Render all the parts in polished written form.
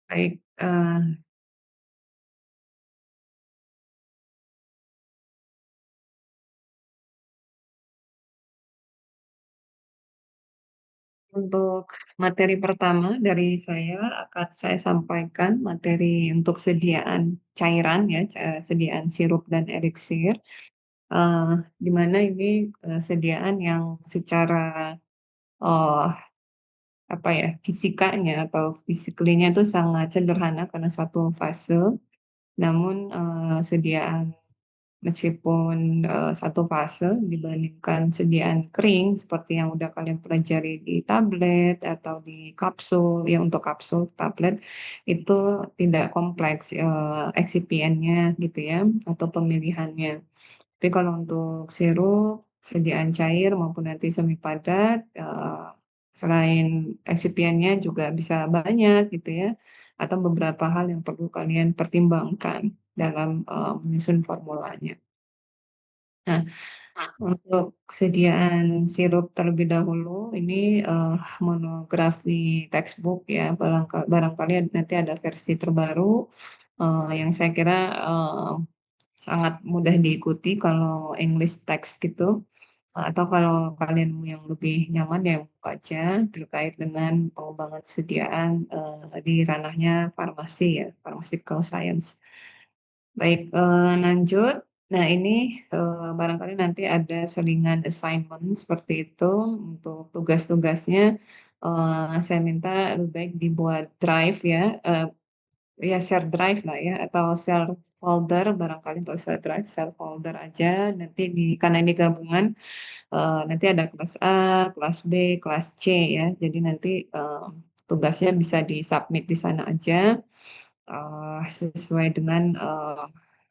Baik, untuk materi pertama dari saya akan saya sampaikan materi untuk sediaan cairan ya, sediaan sirup dan eliksir, di mana ini, sediaan yang secara, eee, apa ya, fisikanya atau physically-nya itu sangat sederhana karena satu fase, namun, sediaan meskipun, satu fase dibandingkan sediaan kering seperti yang udah kalian pelajari di tablet atau di kapsul, ya untuk kapsul, tablet, itu tidak kompleks, excipientnya gitu ya, atau pemilihannya. Tapi kalau untuk sirup, sediaan cair maupun nanti semi padat, selain excipientnya juga bisa banyak gitu ya, atau beberapa hal yang perlu kalian pertimbangkan dalam, menyusun formulanya. Nah, untuk sediaan sirup terlebih dahulu ini, monografi textbook ya, barangkali nanti ada versi terbaru, yang saya kira, sangat mudah diikuti kalau English text gitu, atau kalau kalian mau yang lebih nyaman ya buku aja terkait dengan pengembangan sediaan, di ranahnya farmasi ya, pharmaceutical science. Baik, lanjut. Nah ini, barangkali nanti ada selingan assignment seperti itu untuk tugas-tugasnya, saya minta lebih baik dibuat drive ya, ya share drive lah ya atau share folder barangkali nggak usah drive, share folder aja nanti karena ini gabungan, nanti ada kelas A, kelas B, kelas C ya. Jadi nanti, tugasnya bisa di-submit di sana aja, sesuai dengan,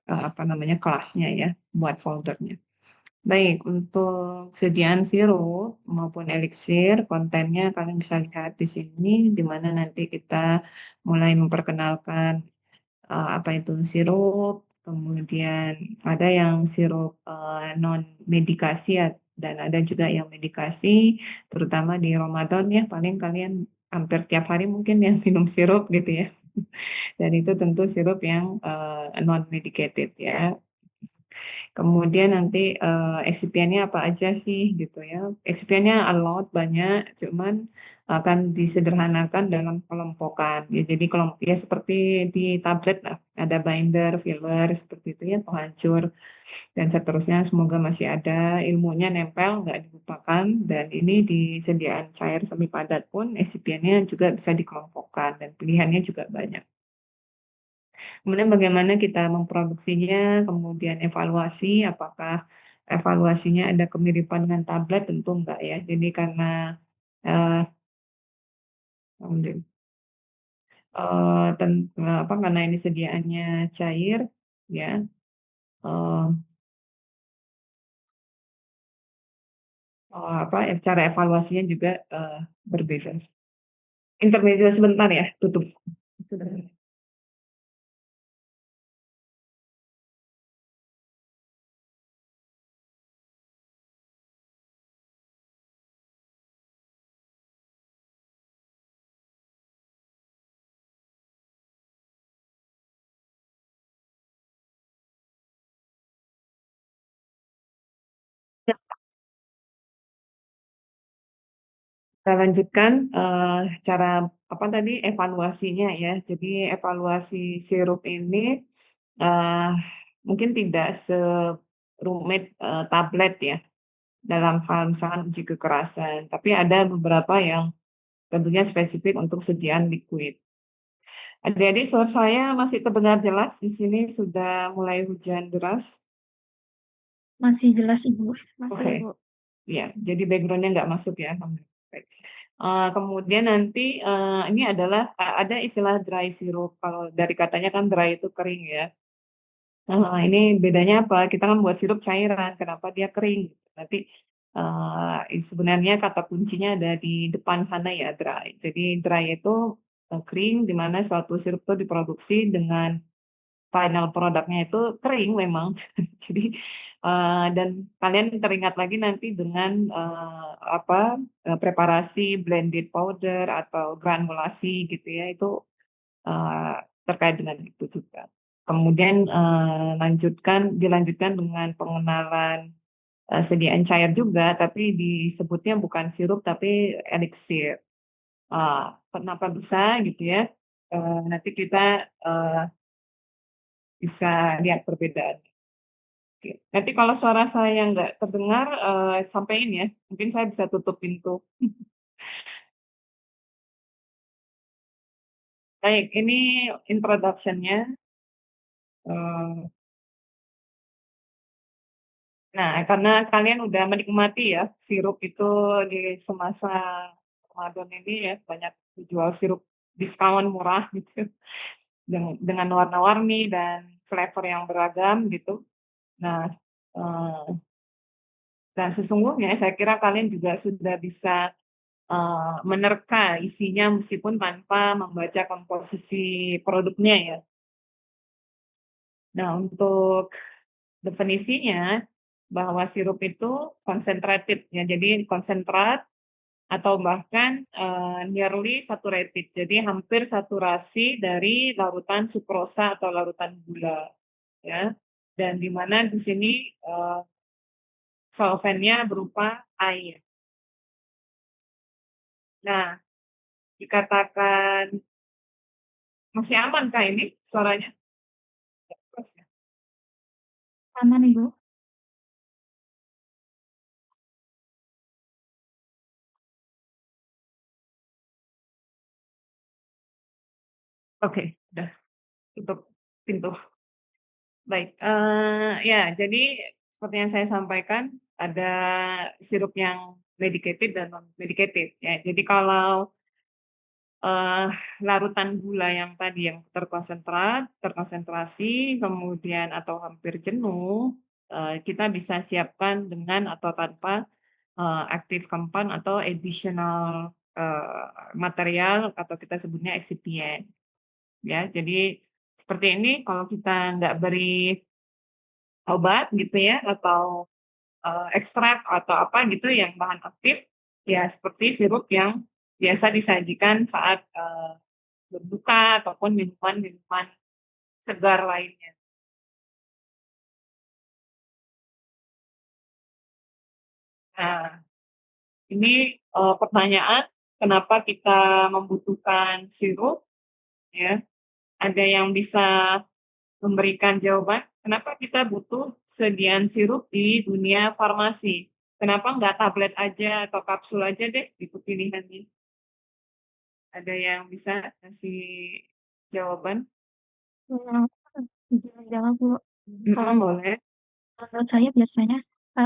apa namanya, kelasnya ya, buat foldernya. Baik, untuk sediaan sirup maupun eliksir, kontennya kalian bisa lihat di sini, di mana nanti kita mulai memperkenalkan, apa itu sirup, kemudian ada yang sirup, non medikasi ya, dan ada juga yang medikasi, terutama di Ramadan ya, paling kalian hampir tiap hari mungkin yang minum sirup gitu ya. Dan itu tentu sirup yang, non medicated ya. Kemudian nanti, eksipiennya apa aja sih gitu ya. Eksipiennya a lot, banyak, cuman akan disederhanakan dalam kelompokan. Ya jadi ya seperti di tablet lah, ada binder, filler, seperti itu ya, penghancur, dan seterusnya. Semoga masih ada ilmunya nempel, nggak dilupakan, dan ini di sediaan cair semi padat pun eksipiennya juga bisa dikelompokkan dan pilihannya juga banyak. Kemudian bagaimana kita memproduksinya, kemudian evaluasi, apakah evaluasinya ada kemiripan dengan tablet? Tentu enggak ya. Jadi karena, eee, kemudian, apa, karena ini sediaannya cair ya, eee apa, cara evaluasinya juga, berbeda. Intermezzo sebentar ya, tutup. Sudah. Kita lanjutkan, cara apa tadi, evaluasinya ya. Jadi evaluasi sirup ini, eee, mungkin tidak serumit, tablet ya, dalam hal misalkan uji kekerasan, tapi ada beberapa yang tentunya spesifik untuk sediaan liquid. Adik-adik suara saya masih terdengar jelas di sini sudah mulai hujan deras? Masih jelas Ibu, masih Oke. Ibu. Iya, jadi background-nya nggak masuk ya, alhamdulillah, baik. Kemudian nanti, ini adalah ada istilah dry syrup, kalau dari katanya kan dry itu kering ya. Ini bedanya apa, kita kan buat sirup cairan, kenapa dia kering, nanti, sebenarnya kata kuncinya ada di depan sana ya, dry. Jadi dry itu, kering, di mana suatu sirup itu diproduksi dengan final produknya itu kering memang. Jadi, dan kalian teringat lagi nanti dengan, apa, preparasi blended powder atau granulasi gitu ya, itu eee, terkait dengan itu juga. Kemudian, dilanjutkan dengan pengenalan, sediaan cair juga, tapi disebutnya bukan sirup tapi eliksir. Kenapa bisa gitu ya, nanti kita, eee, bisa lihat perbedaan. Oke, nanti kalau suara saya nggak terdengar, sampein ya, mungkin saya bisa tutup pintu. Baik, ini introduction-nya, eee, nah karena kalian udah menikmati ya sirup itu di semasa Ramadan ini ya, banyak dijual sirup diskon murah gitu, dengan warna-warni dan flavor yang beragam gitu. Nah, eee, dan sesungguhnya saya kira kalian juga sudah bisa menerka isinya meskipun tanpa membaca komposisi produknya ya. Nah, untuk definisinya, bahwa sirup itu concentrated ya, jadi konsentrat atau bahkan, nearly saturated, jadi hampir saturasi dari larutan sukrosa atau larutan gula, ya. Dan di mana di sini, solvennya berupa air. Nah, dikatakan masih amankah ini suaranya? Terus ya? Aman, Ibu. Oke, udah tutup pintu. Baik, ya jadi seperti yang saya sampaikan, ada sirup yang medicated dan non-medicated ya. Jadi kalau, eee, larutan gula yang tadi yang terkonsentrasi, kemudian atau hampir jenuh, kita bisa siapkan dengan atau tanpa, active compound atau additional, material atau kita sebutnya excipient ya. Jadi seperti ini kalau kita nggak beri obat gitu ya atau, ekstrak atau apa gitu yang bahan aktif, ya seperti sirup yang biasa disajikan saat, berbuka ataupun minuman-minuman segar lainnya. Nah, ini, pertanyaan kenapa kita membutuhkan sirup ya, ada yang bisa memberikan jawaban, kenapa kita butuh sediaan sirup di dunia farmasi? Kenapa nggak tablet aja atau kapsul aja deh itu pilihannya? Ada yang bisa kasih jawaban? Eee, izin jawab, Bu. Kalau Mhm, boleh. menurut saya biasanya,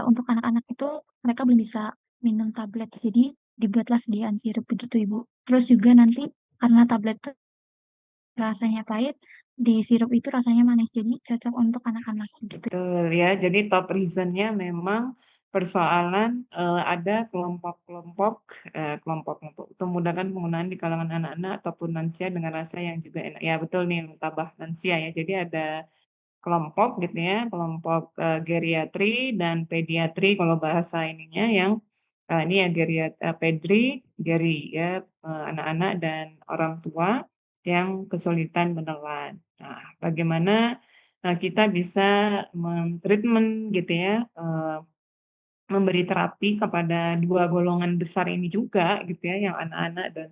untuk anak-anak itu mereka belum bisa minum tablet, jadi dibuatlah sediaan sirup begitu, Ibu. Terus juga nanti karena tablet tuh rasanya pahit, di sirup itu rasanya manis, jadi cocok untuk anak-anak gitu. Betul ya, jadi top reason-nya memang persoalan, ada kelompok-kelompok, kelompok-kelompok itu memudahkan penggunaan di kalangan anak-anak ataupun lansia dengan rasa yang juga enak. Ya betul nih, tambah lansia ya. Jadi ada kelompok gitu ya, kelompok, geriatri dan pediatri kalau bahasa ininya yang, ini ya pedri, geri ya, anak-anak dan orang tua yang kesulitan menelan. Nah, bagaimana, kita bisa gitu ya, memberi terapi kepada 2 golongan besar ini juga gitu ya, yang anak-anak dan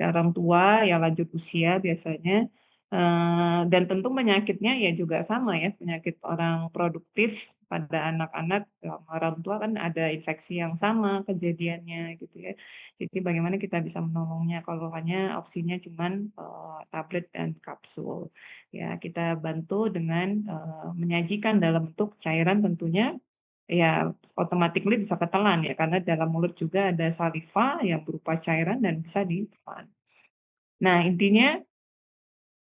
orang tua yang lanjut usia biasanya, dan tentu penyakitnya ya juga sama ya, penyakit orang produktif pada anak-anak, orang tua kan ada infeksi yang sama kejadiannya gitu ya. Jadi bagaimana kita bisa menolongnya, kalau hanya opsinya cuman, tablet dan kapsul. Ya kita bantu dengan, menyajikan dalam bentuk cairan tentunya. Ya, automatically bisa ketelan ya, karena dalam mulut juga ada saliva yang berupa cairan dan bisa ditelan. Nah, intinya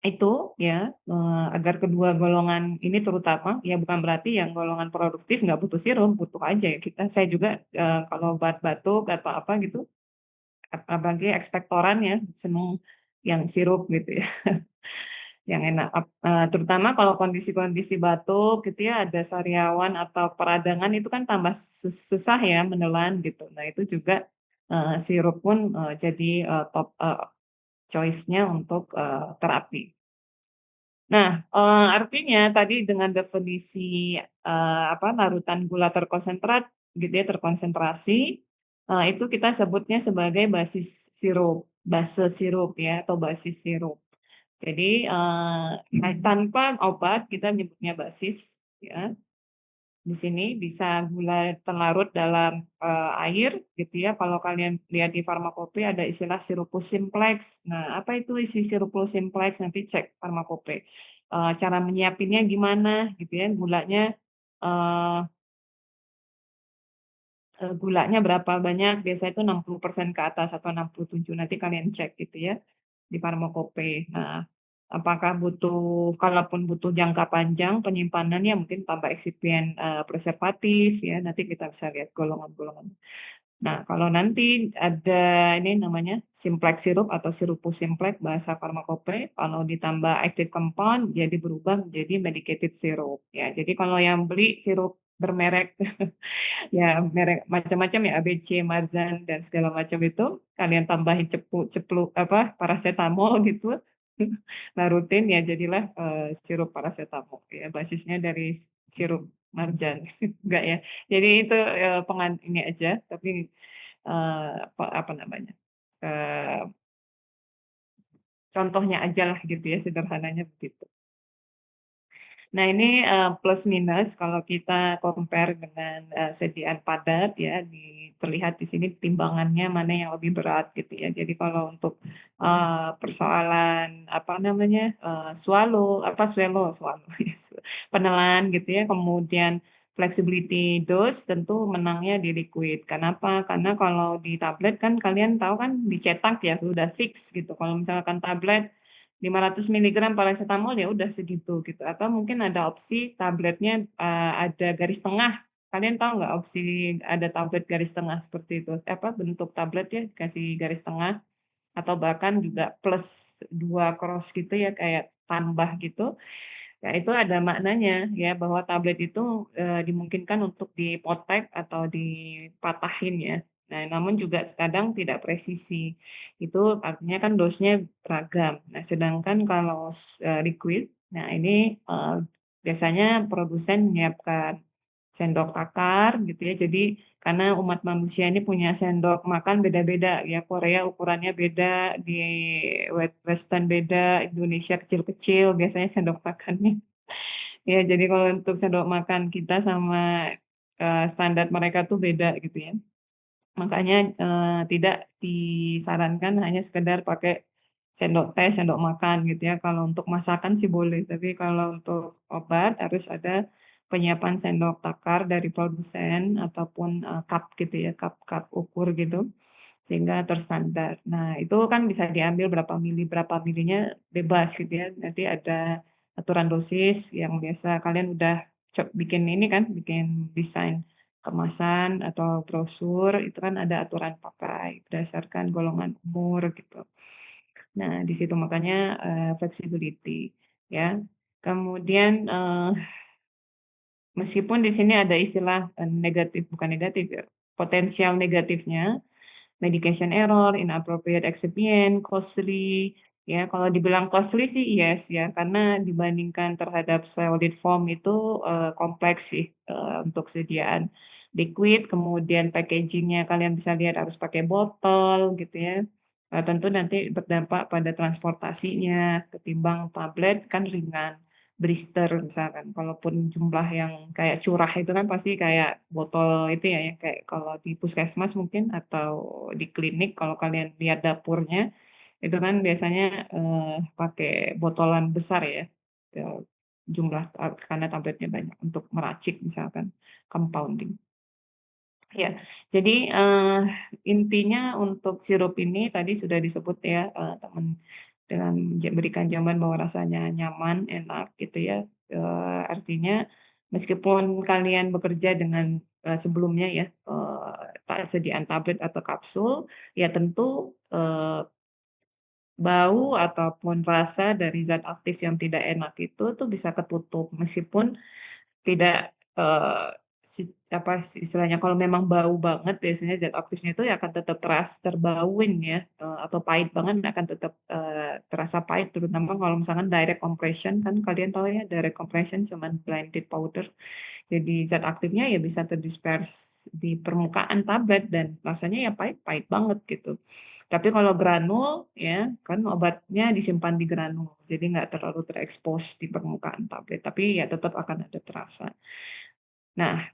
itu ya, agar kedua golongan ini terutama, ya bukan berarti yang golongan produktif nggak butuh sirup, butuh aja ya kita. Saya juga, kalau batuk atau apa gitu, apalagi ekspektoran ya, seneng yang sirup gitu ya. Yang enak, terutama kalau kondisi-kondisi batuk gitu ya, ada sariawan atau peradangan itu kan tambah susah ya menelan gitu. Nah itu juga, sirup pun, jadi, top, choice-nya untuk, terapi. Nah, artinya tadi dengan definisi, apa, larutan gula terkonsentrat gitu ya, terkonsentrasi, itu kita sebutnya sebagai basis sirup, base sirup ya, atau basis sirup. Jadi, tanpa obat kita nyebutnya basis ya. Di sini bisa gula terlarut dalam, air gitu ya, kalau kalian lihat di farmakope ada istilah sirupus simplex. Nah, apa itu isi sirupus simplex? Nanti cek farmakope. Cara menyiapinnya gimana gitu ya, eee gulanya berapa banyak, biasanya itu 60% ke atas atau 67, nanti kalian cek gitu ya, di farmakope. Nah, apakah kalaupun butuh jangka panjang penyimpanannya mungkin tambah eksipien, preservatif ya, nanti kita bisa lihat golongan-golongan. Nah, kalau nanti ada ini namanya simplex sirup atau sirupus simplex bahasa farmakope, kalau ditambah active compound jadi berubah menjadi medicated syrup ya. Jadi kalau yang beli sirup bermerek ya merek macam-macam ya, ABC, Marzan, dan segala macam itu, kalian tambahin cepluk apa, parasetamol gitu, larutin ya jadilah, sirup parasetamol ya, basisnya dari sirup Marjan, enggak ya. Jadi itu, ini aja, tapi, apa apa namanya, eee, contohnya ajalah gitu ya, sederhananya begitu. Nah ini, plus minus kalau kita compare dengan, sediaan padat ya, terlihat di sini timbangannya mana yang lebih berat gitu ya. Jadi kalau untuk, persoalan apa namanya, swallow ya, penelan gitu ya, kemudian flexibility dose tentu menangnya di liquid. Kenapa? Karena kalau di tablet kan kalian tahu kan dicetak ya, udah fix gitu. Kalau misalkan tablet 500 miligram parasetamol ya udah segitu gitu, atau mungkin ada opsi tabletnya, ada garis tengah. Kalian tahu nggak opsi ada tablet garis tengah seperti itu? Apa, bentuk tablet ya kasih garis tengah atau bahkan juga plus 2 cross gitu ya, kayak tambah gitu. Ya itu ada maknanya ya, bahwa tablet itu, dimungkinkan untuk dipotek atau dipatahin ya. Nah, namun juga kadang tidak presisi. Itu artinya kan dosnya beragam. Nah, sedangkan kalau liquid, nah ini, biasanya produsen menyiapkan sendok takar gitu ya. Jadi karena umat manusia ini punya sendok makan beda-beda ya, Korea ukurannya beda, di Western beda, Indonesia kecil-kecil biasanya sendok makannya. Ya, jadi kalau untuk sendok makan kita sama, standar mereka tuh beda gitu ya. Makanya, tidak disarankan hanya sekedar pakai sendok teh, sendok makan gitu ya. Kalau untuk masakan sih boleh, tapi kalau untuk obat harus ada penyiapan sendok takar dari produsen ataupun, cup gitu ya, cup-cup ukur gitu, sehingga terstandar. Nah, itu kan bisa diambil berapa milinya bebas gitu ya. Nanti ada aturan dosis yang biasa kalian udah bikin ini kan, bikin desain kemasan atau brosur itu kan ada aturan pakai berdasarkan golongan umur gitu. Nah, di situ makanya, flexibility ya. Kemudian, meskipun di sini ada istilah, bukan negatif ya, potensial negatifnya, medication error, inappropriate excipient, costly, ya kalau dibilang costly sih yes ya, karena dibandingkan terhadap solid form itu, kompleks sih, untuk sediaan liquid, kemudian packaging-nya kalian bisa lihat harus pakai botol gitu ya, tentu nanti berdampak pada transportasinya, ketimbang tablet kan ringan, blister misalkan, kalaupun jumlah yang kayak curah itu kan pasti kayak botol itu ya, yang kayak kalau di puskesmas mungkin atau di klinik kalau kalian lihat dapurnya, itu kan biasanya, pakai botolan besar ya, eee, karena tabletnya banyak untuk meracik misalkan, compounding. Ya, jadi, intinya untuk sirup ini tadi sudah disebut ya, teman dengan berikan jawaban bahwa rasanya nyaman, enak gitu ya, artinya meskipun kalian bekerja dengan, sebelumnya ya, sediaan tablet atau kapsul, ya tentu, bau ataupun rasa dari zat aktif yang tidak enak itu tuh bisa ketutup meskipun tidak, apa istilahnya, kalau memang bau banget biasanya zat aktifnya itu ya akan tetap terbauin ya, atau pahit banget akan tetap, terasa pahit terutama kalau misalkan direct compression kan kalian tahu ya direct compression cuman blended powder. Jadi zat aktifnya ya bisa di permukaan tablet dan rasanya ya pahit pahit banget gitu. Tapi kalau granul ya, kan obatnya disimpan di granul, jadi nggak terlalu terekspos di permukaan tablet, tapi ya tetap akan ada terasa. Nah,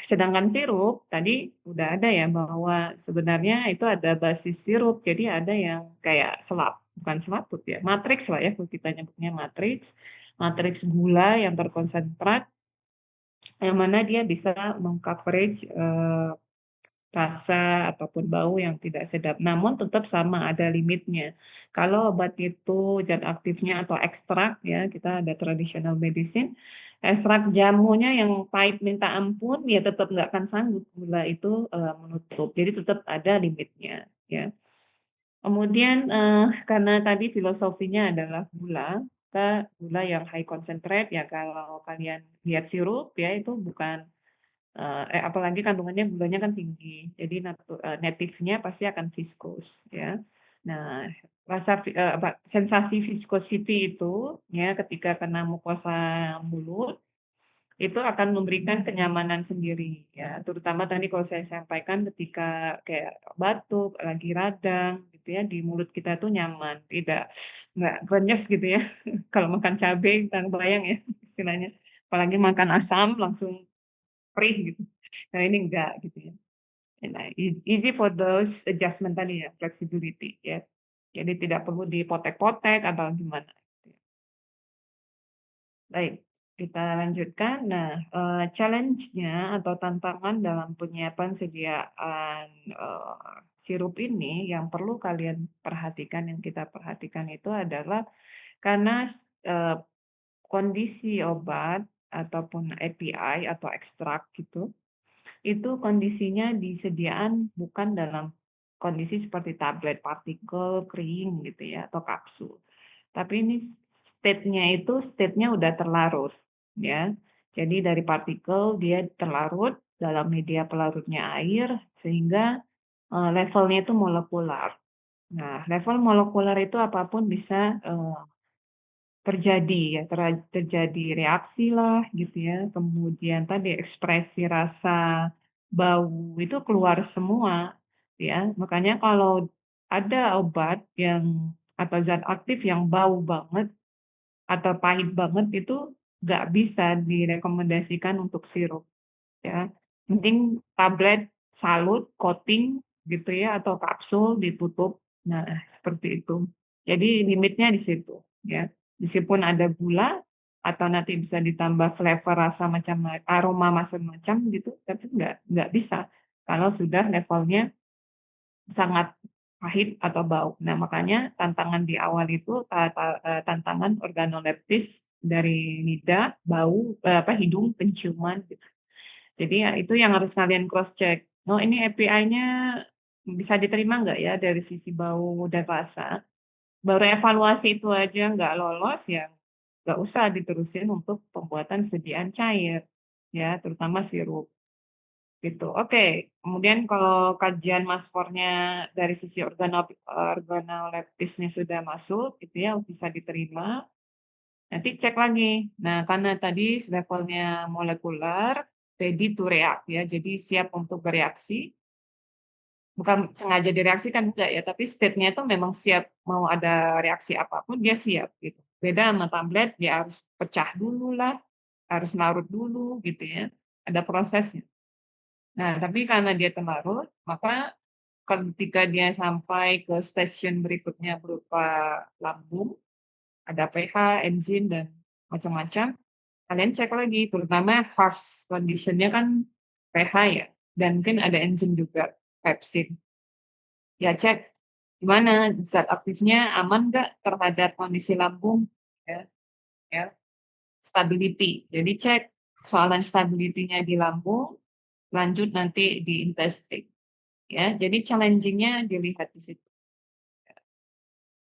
sedangkan sirup tadi udah ada ya bahwa sebenarnya itu ada basis sirup, jadi ada yang kayak bukan selaput ya, matriks lah ya kalau kita nyebutnya matriks, matriks gula yang terkonsentrat, yang mana dia bisa meng-coverage, rasa ataupun bau yang tidak sedap, namun tetap sama ada limitnya. Kalau obat itu zat aktifnya atau ekstrak ya, kita ada traditional medicine, ekstrak jamunya yang pahit minta ampun, ya tetap nggak akan sanggup gula itu, menutup. Jadi tetap ada limitnya, ya. Kemudian, karena tadi filosofinya adalah gula, maka gula yang high concentrate ya kalau kalian lihat sirup ya itu bukan apalagi kandungannya gulanya kan tinggi, jadi native-nya pasti akan viscose ya. Nah, sensasi viscosity itu ya ketika kena mukosa mulut, itu akan memberikan kenyamanan sendiri ya, terutama tadi kalau saya sampaikan ketika kayak batuk, lagi radang gitu ya, di mulut kita tuh nyaman, nggak krenyes gitu ya. Kalau makan cabe, bayang ya istilahnya, apalagi makan asam langsung perih gitu. Nah ini enggak gitu ya. Nah, easy for those adjustment tadi ya, flexibility ya. Jadi tidak perlu dipotek-potek atau gimana gitu ya. Baik, kita lanjutkan. Nah, challenge-nya atau tantangan dalam penyiapan sediaan, sirup ini yang perlu kalian perhatikan, yang kita perhatikan itu adalah karena kondisi obat ataupun API atau ekstrak gitu, itu kondisinya disediaan bukan dalam kondisi seperti tablet, partikel, kering gitu ya, atau kapsul. Tapi ini state-nya udah terlarut, ya. Jadi dari partikel dia terlarut dalam media pelarutnya air, sehingga, levelnya itu molekular. Nah, level molekuler itu apapun bisa, terjadi ya, terjadi reaksi lah gitu ya, kemudian tadi ekspresi rasa, bau itu keluar semua ya. Makanya kalau ada obat yang atau zat aktif yang bau banget atau pahit banget itu nggak bisa direkomendasikan untuk sirup. Ya, mending tablet salut, coating gitu ya, atau kapsul ditutup. Nah, seperti itu. Jadi limitnya di situ, ya. Meskipun ada gula atau nanti bisa ditambah flavor rasa aroma macam-macam gitu, tapi nggak bisa kalau sudah levelnya sangat pahit atau bau. Nah, makanya tantangan di awal itu tantangan organoleptis dari lidah, bau, hidung, penciuman gitu. Jadi ya itu yang harus kalian cross check. Oh ini API-nya bisa diterima nggak ya dari sisi bau dan rasa. Baru evaluasi itu aja nggak lolos ya nggak usah diterusin untuk pembuatan sediaan cair ya terutama sirup gitu. Oke, kemudian kalau kajian maskornya dari sisi organoleptisnya sudah masuk gitu ya bisa diterima. Nanti cek lagi. Nah, karena tadi levelnya molekular, ready to react ya, jadi siap untuk bereaksi. Bukan sengaja direaksikan, enggak ya, tapi state-nya itu memang siap mau ada reaksi apapun dia siap gitu. Beda sama tablet, dia harus pecah dulu lah, harus larut dulu gitu ya, ada prosesnya. Nah, tapi karena dia terlarut, maka ketika dia sampai ke stasiun berikutnya berupa lambung, ada pH, enzim, dan macam-macam, kalian cek lagi, terutama harsh condition-nya kan pH ya, dan mungkin ada enzim juga, pepsin. Ya cek, gimana zat aktifnya aman nggak terhadap kondisi lambung, ya ya, stability. Jadi cek soalan stability-nya di lambung, lanjut nanti di intestine, ya. Jadi challenging-nya dilihat di situ.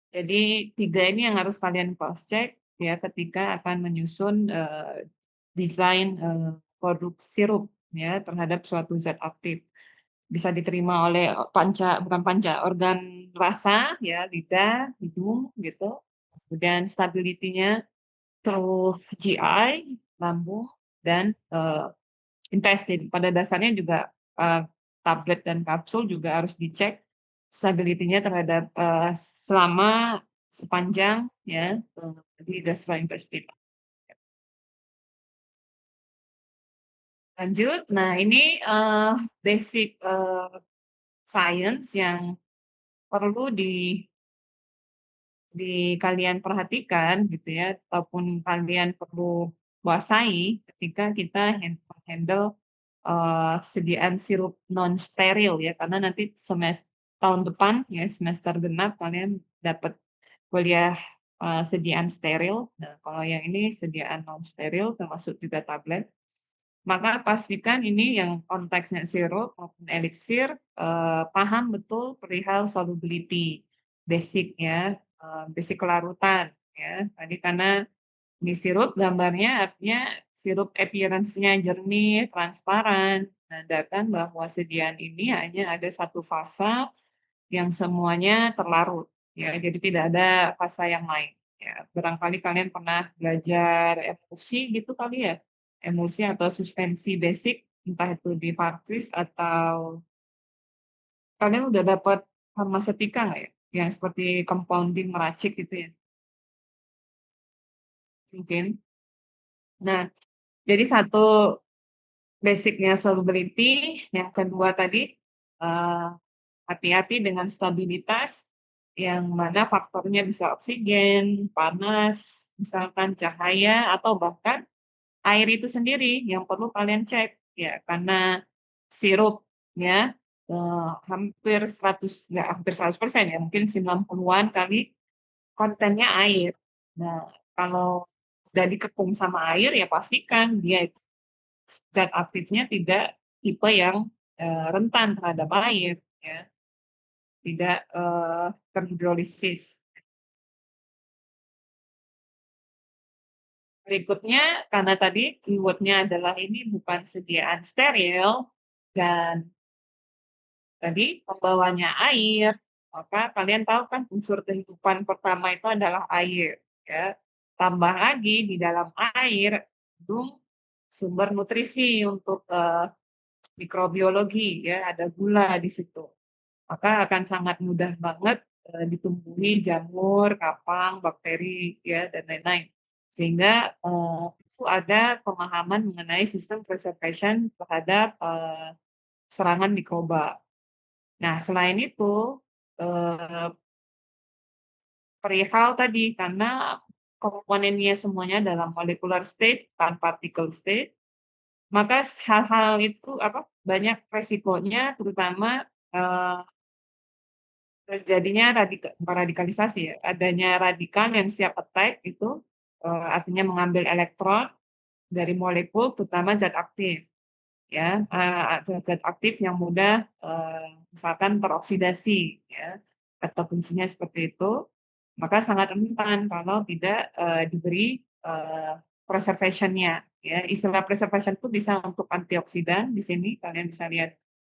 Jadi 3 ini yang harus kalian cross check ya ketika akan menyusun, desain, produk sirup ya terhadap suatu zat aktif. Bisa diterima oleh panca bukan panca, organ rasa ya, lidah, hidung gitu, kemudian stability-nya, terus GI, lambung, dan, intestine. Pada dasarnya juga, tablet dan kapsul juga harus dicek stability-nya terhadap, selama sepanjang ya, di gastrointestinal. Lanjut, nah ini, basic, science yang perlu kalian perhatikan gitu ya, ataupun kalian perlu kuasai ketika kita handle sediaan sirup non steril ya, karena nanti tahun depan ya, semester genap kalian dapat kuliah, sediaan steril. Nah, kalau yang ini sediaan non steril termasuk juga tablet. Maka pastikan ini yang konteksnya sirup maupun eliksir, paham betul perihal solubility, basic ya, basic kelarutan ya. Tadi karena ini sirup gambarnya artinya sirup appearance-nya jernih, transparan, menandakan bahwa sediaan ini hanya ada satu fasa yang semuanya terlarut, ya. Jadi tidak ada fasa yang lain, ya. Barangkali kalian pernah belajar emulsi gitu kali ya? Emulsi atau suspensi basic, entah itu di Parkris atau kalian udah dapat farmasetika nggak ya? Yang seperti compounding meracik gitu ya, mungkin? Nah, jadi satu basic-nya solubility, yang kedua tadi, hati-hati dengan stabilitas, yang mana faktornya bisa oksigen, panas, misalkan cahaya, atau bahkan air itu sendiri yang perlu kalian cek, ya. Karena sirup ya, hampir 100 nggak hampir 100% ya, mungkin 90-an kali kontennya air. Nah, kalau udah dikepung sama air, ya pastikan dia itu zat aktifnya tidak tipe yang, rentan terhadap air, ya, tidak, terhidrolisis. Berikutnya, karena tadi keyword-nya adalah ini bukan sediaan steril dan tadi pembawanya air, maka kalian tahu kan unsur kehidupan pertama itu adalah air, ya. Tambah lagi di dalam air kandung sumber nutrisi untuk, mikrobiologi ya, ada gula di situ. Maka akan sangat mudah banget, ditumbuhi jamur, kapang, bakteri, ya, dan lain-lain. Sehingga, itu ada pemahaman mengenai sistem preservation terhadap, serangan mikroba. Nah, selain itu, eee, perihal tadi, karena komponennya semuanya dalam molecular state, bukan particle state, maka hal-hal itu, apa, banyak resikonya terutama, eee terjadinya bukan radikalisasi ya, adanya radikal yang siap attack itu, artinya mengambil elektron dari molekul terutama zat aktif ya, zat-zat aktif yang mudah, misalkan teroksidasi ya, atau fungsinya seperti itu, maka sangat rentan kalau tidak, diberi, preservation-nya ya. Istilah preservation itu bisa untuk antioksidan di sini kalian bisa lihat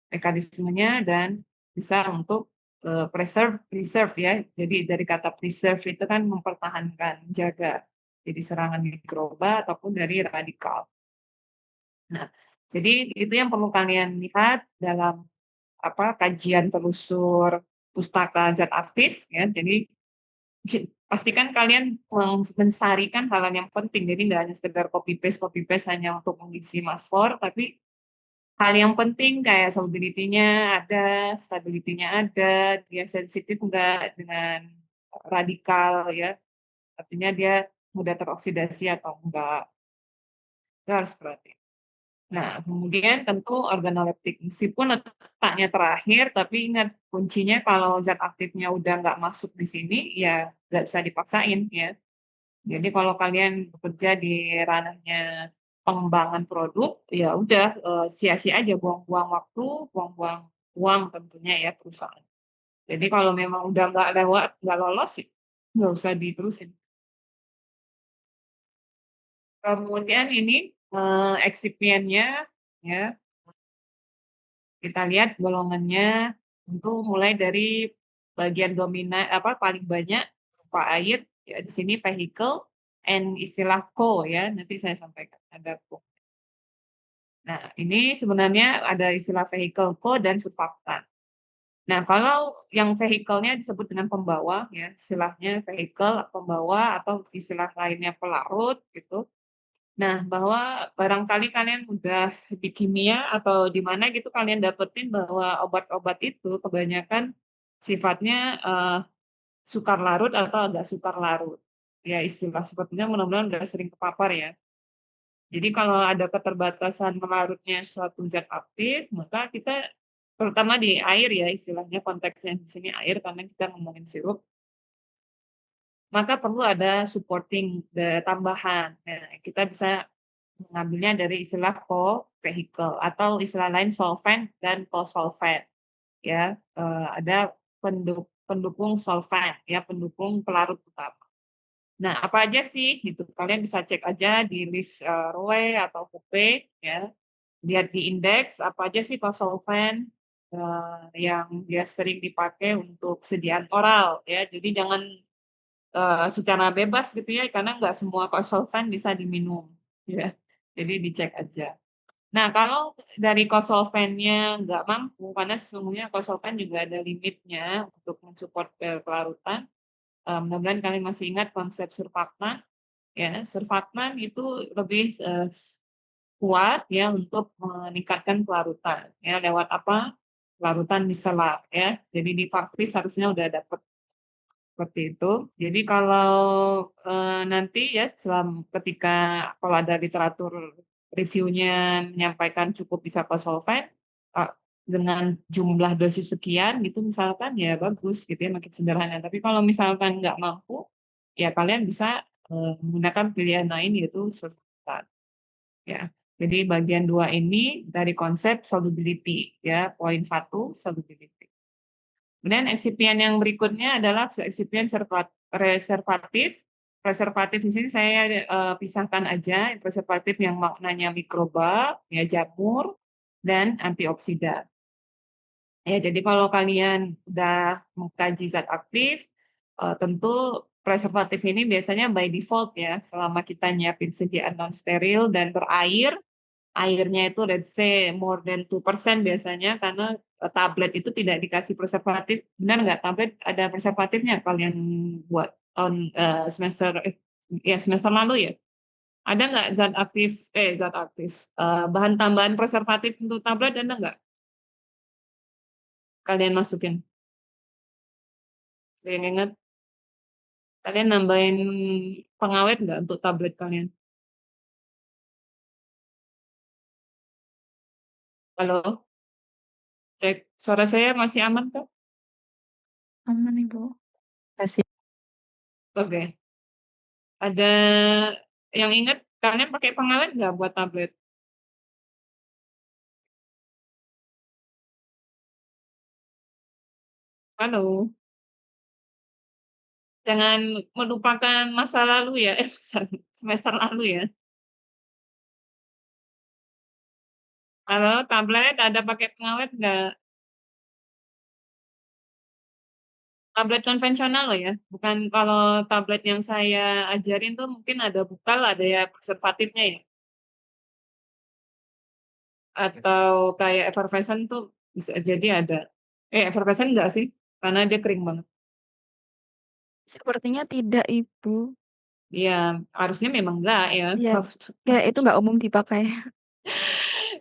mekanismenya dan bisa untuk, preserve ya. Jadi dari kata preserve itu kan mempertahankan, menjaga. Jadi serangan mikroba ataupun dari radikal. Nah, jadi itu yang perlu kalian lihat dalam, apa, kajian telusur pustaka zat aktif ya. Jadi pastikan kalian mensarikan hal-hal yang penting. Jadi nggak hanya sekedar copy paste hanya untuk mengisi maspor, tapi hal yang penting kayak solubility-nya ada, stability-nya ada, dia sensitif enggak dengan radikal ya, artinya dia mudah teroksidasi atau enggak, itu harus perhatian. Nah, kemudian tentu organoleptik, meskipun letaknya terakhir, tapi ingat kuncinya kalau zat aktifnya udah nggak masuk di sini, ya nggak bisa dipaksain ya. Jadi kalau kalian bekerja di ranahnya pengembangan produk, ya udah, sia-sia aja buang-buang waktu, buang-buang uang tentunya ya perusahaan. Jadi kalau memang udah nggak lolos, ya nggak usah diterusin. Kemudian ini Eksipiennya ya, kita lihat golongannya tentu mulai dari bagian paling banyak berupa air, ya di sini vehicle and istilah co ya, nanti saya sampaikan ada co. Nah, ini sebenarnya ada istilah vehicle co dan surfaktan. Nah, kalau yang vehicle-nya disebut dengan pembawa ya, istilahnya vehicle, pembawa atau istilah lainnya pelarut gitu. Nah, bahwa barangkali kalian udah di kimia atau di mana gitu kalian dapetin bahwa obat-obat itu kebanyakan sifatnya, sukar larut atau agak sukar larut. Ya istilah sepertinya mudah-mudahan udah sering kepapar ya. Jadi kalau ada keterbatasan melarutnya suatu zat aktif, maka kita terutama di air ya istilahnya konteksnya di sini air karena kita ngomongin sirup, maka perlu ada supporting tambahan. Nah, kita bisa mengambilnya dari istilah co-vehicle atau istilah lain solvent dan cosolvent ya, ada pendukung solvent ya, pendukung pelarut utama. Nah, apa aja sih gitu, kalian bisa cek aja di list, ROE atau HUPE ya, lihat di indeks apa aja sih cosolvent, yang dia sering dipakai untuk sediaan oral ya. Jadi jangan, secara bebas gitu ya, karena nggak semua cosolvent bisa diminum ya, jadi dicek aja. Nah, kalau dari konsolvennya nggak mampu, karena sesungguhnya konsolven juga ada limitnya untuk mensupport kelarutan, mudah-mudahan kalian masih ingat konsep surfaktan, ya. Surfaktan itu lebih, kuat ya untuk meningkatkan kelarutan, ya lewat apa? Kelarutan miselar ya. Jadi di faktis harusnya udah dapet seperti itu. Jadi kalau, nanti ya ketika kalau ada literatur reviewnya menyampaikan cukup bisa konsolvan, dengan jumlah dosis sekian gitu misalkan, ya bagus gitu ya, makin sederhana. Tapi kalau misalkan nggak mampu, ya kalian bisa, menggunakan pilihan lain yaitu surfaktan, ya. Jadi bagian 2 ini dari konsep solubility ya, poin 1 solubility. Kemudian eksipien yang berikutnya adalah eksipien reservatif. Reservatif di sini saya, pisahkan aja reservatif yang maknanya mikroba, ya jamur, dan antioksidan. Ya, jadi kalau kalian udah mengkaji zat aktif, tentu preservatif ini biasanya by default ya, selama kita nyiapin sediaan non steril dan berair, airnya itu let's say more than 2% biasanya karena, tablet itu tidak dikasih preservatif, benar nggak? Tablet ada preservatifnya kalian buat semester lalu ya? Ada nggak zat aktif, bahan tambahan preservatif untuk tablet ada nggak? Kalian masukin? Ada yang ingat? Kalian nambahin pengawet nggak untuk tablet kalian? Halo? Cek, suara saya masih aman kah? Aman, Ibu. Masih. Oke. Ada yang ingat kalian pakai pengawet nggak buat tablet? Halo? Jangan melupakan masa lalu ya, semester lalu ya. Halo, tablet ada pakai pengawet nggak? Tablet konvensional loh ya, bukan kalau tablet yang saya ajarin tuh mungkin ada bukal, ada ya preservatifnya ya. Atau kayak effervescent tuh bisa jadi ada. Effervescent enggak sih? Karena dia kering banget. Sepertinya tidak, Ibu. Iya, harusnya memang enggak ya. Iya, kayak itu nggak umum dipakai.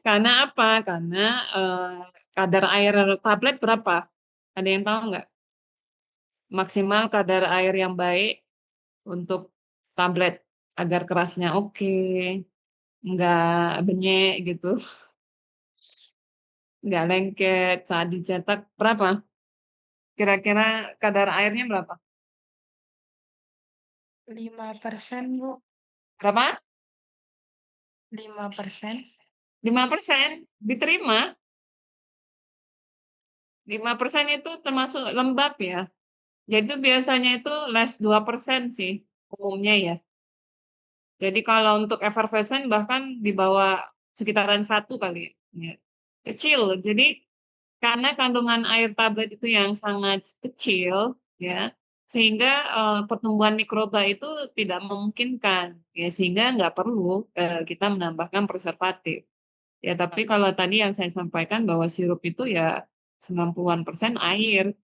Karena apa? Karena, kadar air tablet berapa? Ada yang tahu nggak? Maksimal kadar air yang baik untuk tablet agar kerasnya oke, nggak benyek gitu, nggak lengket saat dicetak berapa? Kira-kira kadar airnya berapa? 5%, Bu. Berapa? 5%. 5%? Diterima? 5% itu termasuk lembab ya? Jadi itu biasanya itu less 2% sih umumnya ya. Jadi kalau untuk effervescent bahkan di bawah sekitaran 1 kali ya, kecil. Jadi karena kandungan air tablet itu yang sangat kecil ya, sehingga, pertumbuhan mikroba itu tidak memungkinkan, ya sehingga nggak perlu, kita menambahkan preservatif. Ya tapi kalau tadi yang saya sampaikan bahwa sirup itu ya 90-an% air.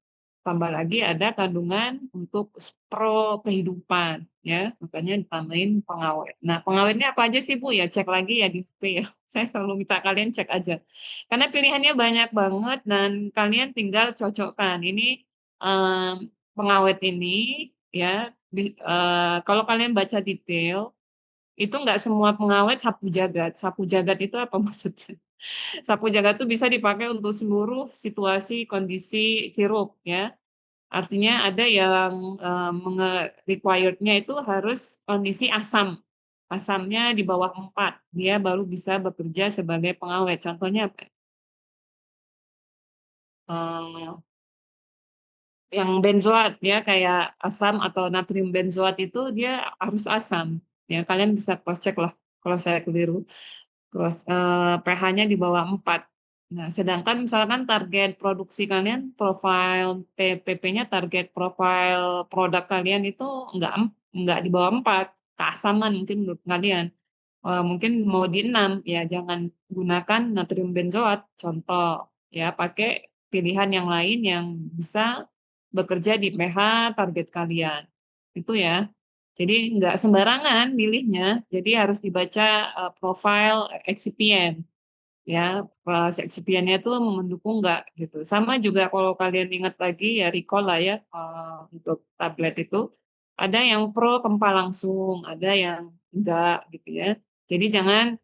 Tambah lagi ada kandungan untuk pro kehidupan ya, makanya ditambahin pengawet. Nah, pengawetnya apa aja sih, Bu? Ya cek lagi ya di HP ya. Saya selalu minta kalian cek aja. Karena pilihannya banyak banget dan kalian tinggal cocokkan. Ini, pengawet ini ya, kalau kalian baca detail, itu nggak semua pengawet sapu jagat. Sapu jagat itu apa maksudnya? Sapu jagat itu bisa dipakai untuk seluruh situasi kondisi sirup ya. Artinya ada yang, required-nya itu harus kondisi asam. Asamnya di bawah 4, dia baru bisa bekerja sebagai pengawet. Contohnya apa? Eee, yang benzoat ya, kayak asam atau natrium benzoat itu dia harus asam, ya kalian bisa cross check lah kalau saya keliru. Terus, pH-nya di bawah 4. Nah, sedangkan misalkan target produksi kalian, profile TPP-nya, target profile produk kalian itu nggak di bawah 4, keasaman mungkin menurut kalian. Mungkin mau di 6, ya jangan gunakan natrium benzoat, contoh. Ya, pakai pilihan yang lain yang bisa bekerja di pH target kalian, itu ya. Jadi nggak sembarangan milihnya, jadi harus dibaca, profil eksipien. Ya, seksipiannya itu mendukung nggak gitu. Sama juga kalau kalian ingat lagi ya recall lah ya, untuk tablet itu, ada yang pro kempal langsung, ada yang enggak gitu ya. Jadi jangan,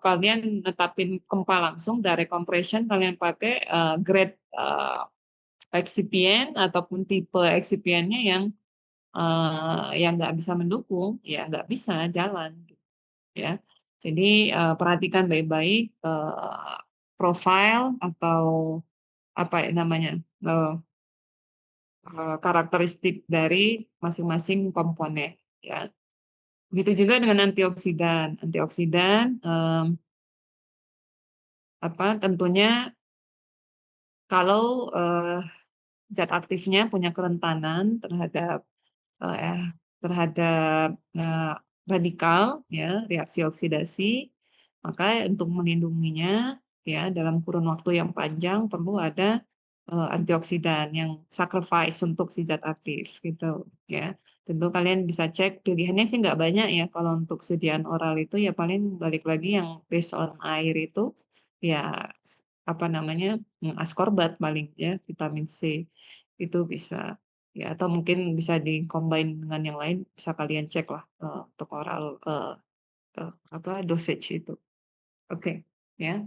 kalian netapin kempal langsung direct compression kalian pakai, grade, eksipien ataupun tipe eksipiennya yang nggak bisa mendukung, ya nggak bisa jalan. Ya. Jadi, perhatikan baik-baik, profil atau apa ya namanya, eee karakteristik dari masing-masing komponen, ya. Begitu juga dengan antioksidan. Antioksidan, tentunya kalau, zat aktifnya punya kerentanan eee, terhadap, radikal ya, reaksi oksidasi, maka untuk melindunginya ya dalam kurun waktu yang panjang perlu ada, antioksidan yang sacrifice untuk si zat aktif gitu ya. Tentu kalian bisa cek pilihannya sih nggak banyak ya kalau untuk sediaan oral itu ya paling balik lagi yang based on air itu ya apa namanya, ascorbat paling ya, vitamin C, itu bisa. Ya, atau mungkin bisa di-combine dengan yang lain, bisa kalian cek lah, untuk oral, dosage itu. Oke, ya.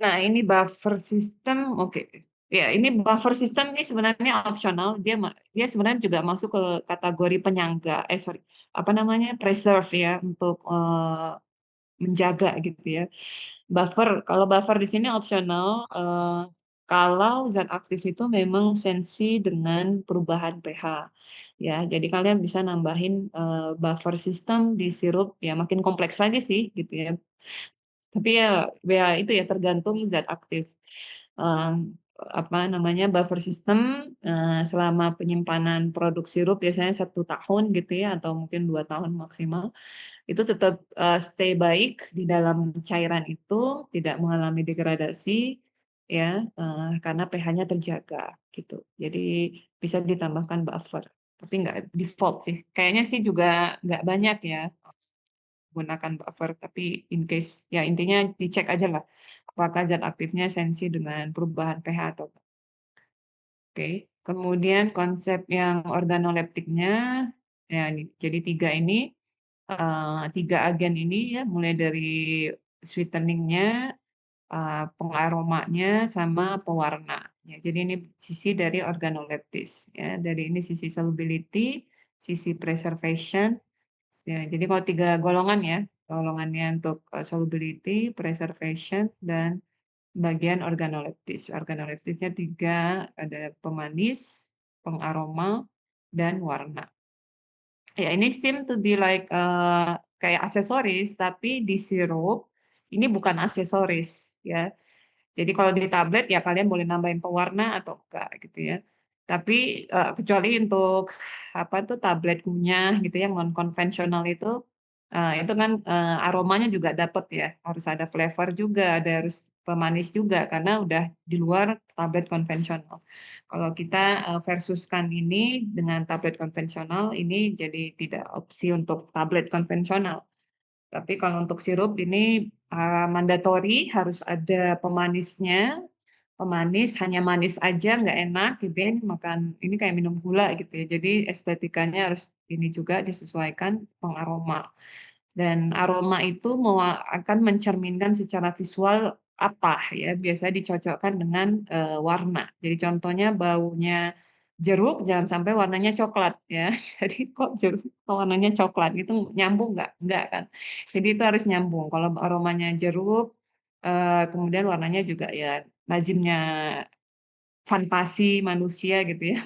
Nah, ini buffer system, oke. Ya, ini buffer system ini sebenarnya opsional, dia sebenarnya juga masuk ke kategori penyangga, sorry, apa namanya, preserve ya, untuk, menjaga gitu ya. Kalau buffer di sini opsional, kalau zat aktif itu memang sensi dengan perubahan pH, ya. Jadi kalian bisa nambahin, buffer system di sirup, ya makin kompleks lagi sih gitu ya. Tapi ya itu ya tergantung zat aktif. Apa namanya, buffer system, selama penyimpanan produk sirup biasanya 1 tahun gitu ya, atau mungkin 2 tahun maksimal. Itu tetap, stay baik di dalam cairan itu, tidak mengalami degradasi, ya, karena pH-nya terjaga, gitu. Jadi bisa ditambahkan buffer, tapi nggak default sih. Kayaknya sih juga nggak banyak ya, gunakan buffer, tapi in case ya intinya dicek aja lah, apakah zat aktifnya sensi dengan perubahan pH atau enggak. Oke. Kemudian konsep yang organoleptiknya, ya jadi 3 ini 3 agen ini ya, mulai dari sweetening-nya, pengaromanya, sama pewarna. Ya, jadi ini sisi dari organoleptis ya, dari ini sisi solubility, sisi preservation, ya jadi kalau 3 golongan ya, golongannya untuk, solubility, preservation, dan bagian organoleptis. Organoleptisnya 3, ada pemanis, pengaroma, dan warna. Ya ini seem to be like, kayak aksesoris, tapi di sirup, ini bukan aksesoris ya. Jadi kalau di tablet ya kalian boleh nambahin pewarna atau enggak gitu ya. Tapi, kecuali untuk apa tuh, tablet kunyah gitu yang non konvensional itu kan, aromanya juga dapet ya, harus ada flavor juga, harus pemanis juga karena udah di luar tablet konvensional. Kalau kita, versuskan ini dengan tablet konvensional, ini jadi tidak opsi untuk tablet konvensional. Tapi kalau untuk sirup ini, mandatory harus ada pemanisnya, pemanis, hanya manis aja nggak enak gitu ya, ini kayak minum gula gitu ya. Jadi estetikanya harus ini juga disesuaikan pengaroma. Dan aroma itu akan mencerminkan secara visual apa ya, biasanya dicocokkan dengan, warna. Jadi contohnya baunya jeruk jangan sampai warnanya coklat ya. Jadi kok jeruk kok warnanya coklat gitu nyambung nggak? Nggak kan. Jadi itu harus nyambung. Kalau aromanya jeruk, kemudian warnanya juga ya lazimnya fantasi manusia gitu ya,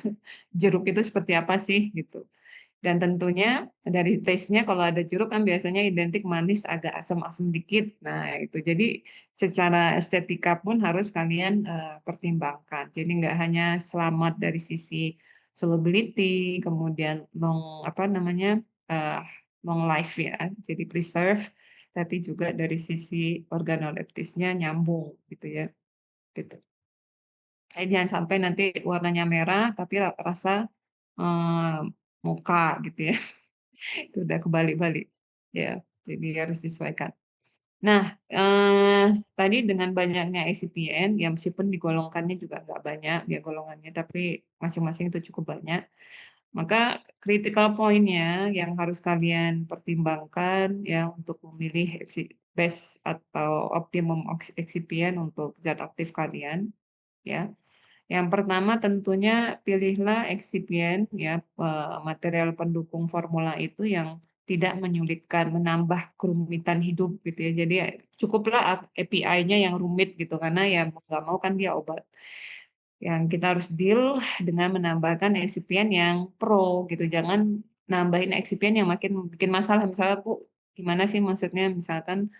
jeruk itu seperti apa sih gitu. Dan tentunya dari taste-nya kalau ada jeruk kan biasanya identik manis agak asam-asam dikit. Nah itu, jadi secara estetika pun harus kalian, pertimbangkan. Jadi nggak hanya selamat dari sisi solubility, kemudian apa namanya, eee, long life ya, jadi preserve, tapi juga dari sisi organoleptisnya nyambung gitu ya, gitu. Jangan sampai nanti warnanya merah tapi rasa, eee, mocha gitu ya. Itu udah kebalik-balik. Ya, jadi harus disesuaikan. Nah, tadi dengan banyaknya excipient, ya meskipun digolongkannya juga nggak banyak ya golongannya, tapi masing-masing itu cukup banyak. Maka critical point-nya yang harus kalian pertimbangkan ya untuk memilih best atau optimum excipient untuk zat aktif kalian, ya. Yang pertama tentunya pilihlah excipient ya, material pendukung formula itu yang tidak menyulitkan, menambah kerumitan hidup gitu ya. Jadi ya cukuplah API-nya yang rumit gitu, karena ya mau nggak mau kan dia obat. Yang kita harus deal dengan menambahkan excipient yang pro gitu, jangan nambahin excipient yang makin bikin masalah. Misalnya, "Bu, gimana sih maksudnya?" Misalkan,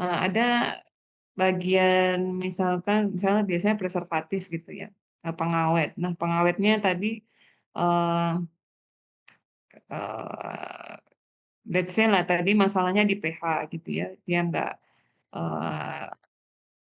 ada bagian misalnya biasanya preservatif gitu ya, pengawet. Nah, pengawetnya tadi, eee eee, let's say lah tadi masalahnya di pH gitu ya, dia nggak, eee,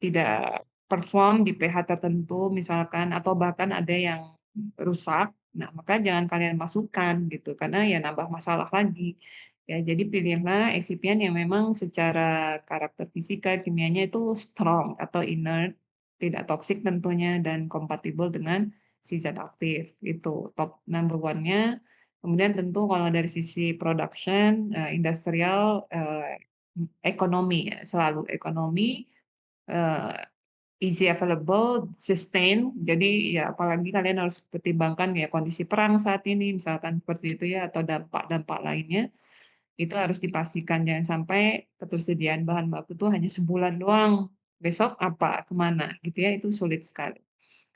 tidak perform di pH tertentu misalkan atau bahkan ada yang rusak. Nah, maka jangan kalian masukkan gitu, karena ya nambah masalah lagi. Ya, jadi pilihlah excipient yang memang secara karakter fisika, kimianya itu strong atau inert, tidak toksik tentunya dan kompatibel dengan si zat aktif, itu top number one-nya. Kemudian tentu kalau dari sisi production, industrial, ekonomi ya, selalu ekonomi, eee easy available, sustain. Jadi ya apalagi kalian harus pertimbangkan ya kondisi perang saat ini, misalkan seperti itu ya, atau dampak-dampak lainnya, itu harus dipastikan. Jangan sampai ketersediaan bahan baku tuh hanya sebulan doang, besok apa, kemana gitu ya, itu sulit sekali.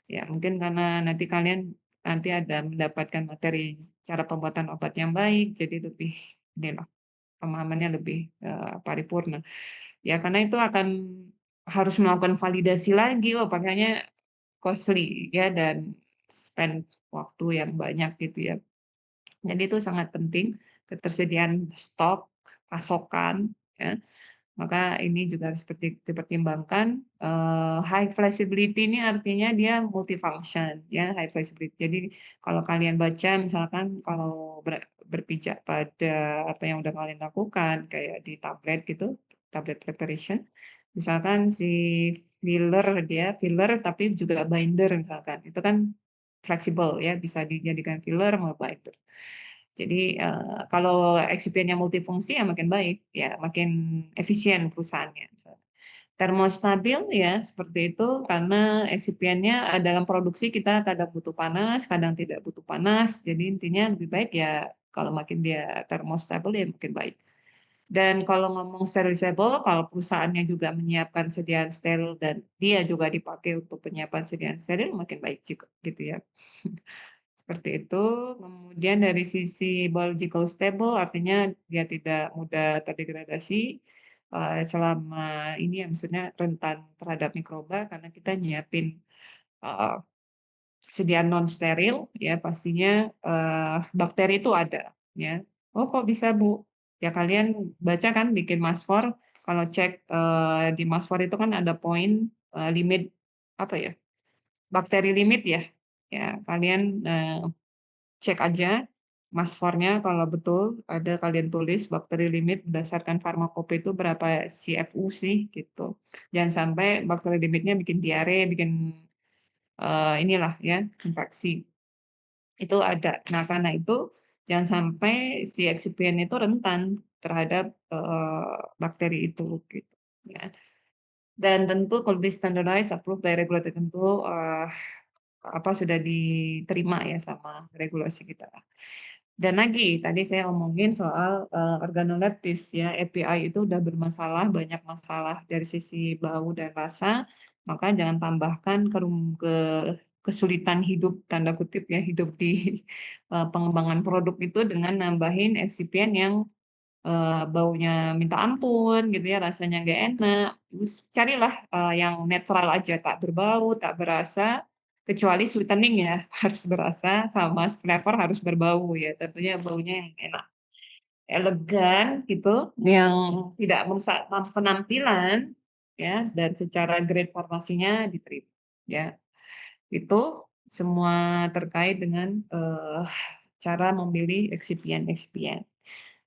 Ya mungkin karena nanti kalian nanti ada mendapatkan materi cara pembuatan obat yang baik, jadi lebih inilah, pemahamannya lebih, paripurna. Ya karena itu akan harus melakukan validasi lagi, oh pakainya costly ya dan spend waktu yang banyak gitu ya. Jadi itu sangat penting ketersediaan stok, pasokan ya. Maka ini juga harus dipertimbangkan, high flexibility ini artinya dia multifunction ya, high flexibility. Jadi kalau kalian baca misalkan kalau berpijak pada apa yang udah kalian lakukan kayak di tablet gitu, tablet preparation, misalkan si filler tapi juga binder misalkan, itu kan fleksibel ya, bisa dijadikan filler mau binder. Jadi, kalau eksipiennya multifungsi ya makin baik, ya makin efisien perusahaannya misalnya. Termostabil ya seperti itu karena eksipiennya, dalam produksi kita kadang butuh panas, kadang tidak butuh panas. Jadi intinya lebih baik ya kalau makin dia termostabil ya makin baik. Dan kalau ngomong sterilizable, kalau perusahaannya juga menyiapkan sediaan steril dan dia juga dipakai untuk penyiapan sediaan steril makin baik juga gitu ya. seperti itu. Kemudian dari sisi biological stable, artinya dia tidak mudah terdegradasi, selama ini ya maksudnya rentan terhadap mikroba karena kita nyiapin, eee, sediaan non steril ya pastinya, bakteri itu ada ya. "Oh kok bisa Bu?" Ya kalian baca kan bikin Masfor, kalau cek, di Masfor itu kan ada poin, limit apa ya, bakteri limit ya. Ya kalian, cek aja Masfornya kalau betul ada kalian tulis bakteri limit berdasarkan farmakope itu berapa CFU sih gitu. Jangan sampai bakteri limitnya bikin diare, bikin, inilah ya infeksi. Itu ada. Nah, karena itu jangan sampai si eksipien itu rentan terhadap, bakteri itu gitu ya. Dan tentu kalau di-standardize, approved by regulator tentu, sudah diterima ya sama regulasi kita. Dan lagi tadi saya omongin soal, organoleptis ya, API itu udah bermasalah, banyak masalah dari sisi bau dan rasa, maka jangan tambahkan kesulitan hidup, tanda kutip ya, hidup di, pengembangan produk itu dengan nambahin eksipien yang, baunya minta ampun gitu ya, rasanya nggak enak. Terus carilah, yang netral aja, tak berbau, tak berasa, kecuali sweetening ya, harus berasa sama flavor harus berbau ya, tentunya baunya yang enak, elegan gitu, yang tidak merusak penampilan ya, dan secara grade farmasinya diterima ya. Itu semua terkait dengan, cara memilih eksipien-eksipien.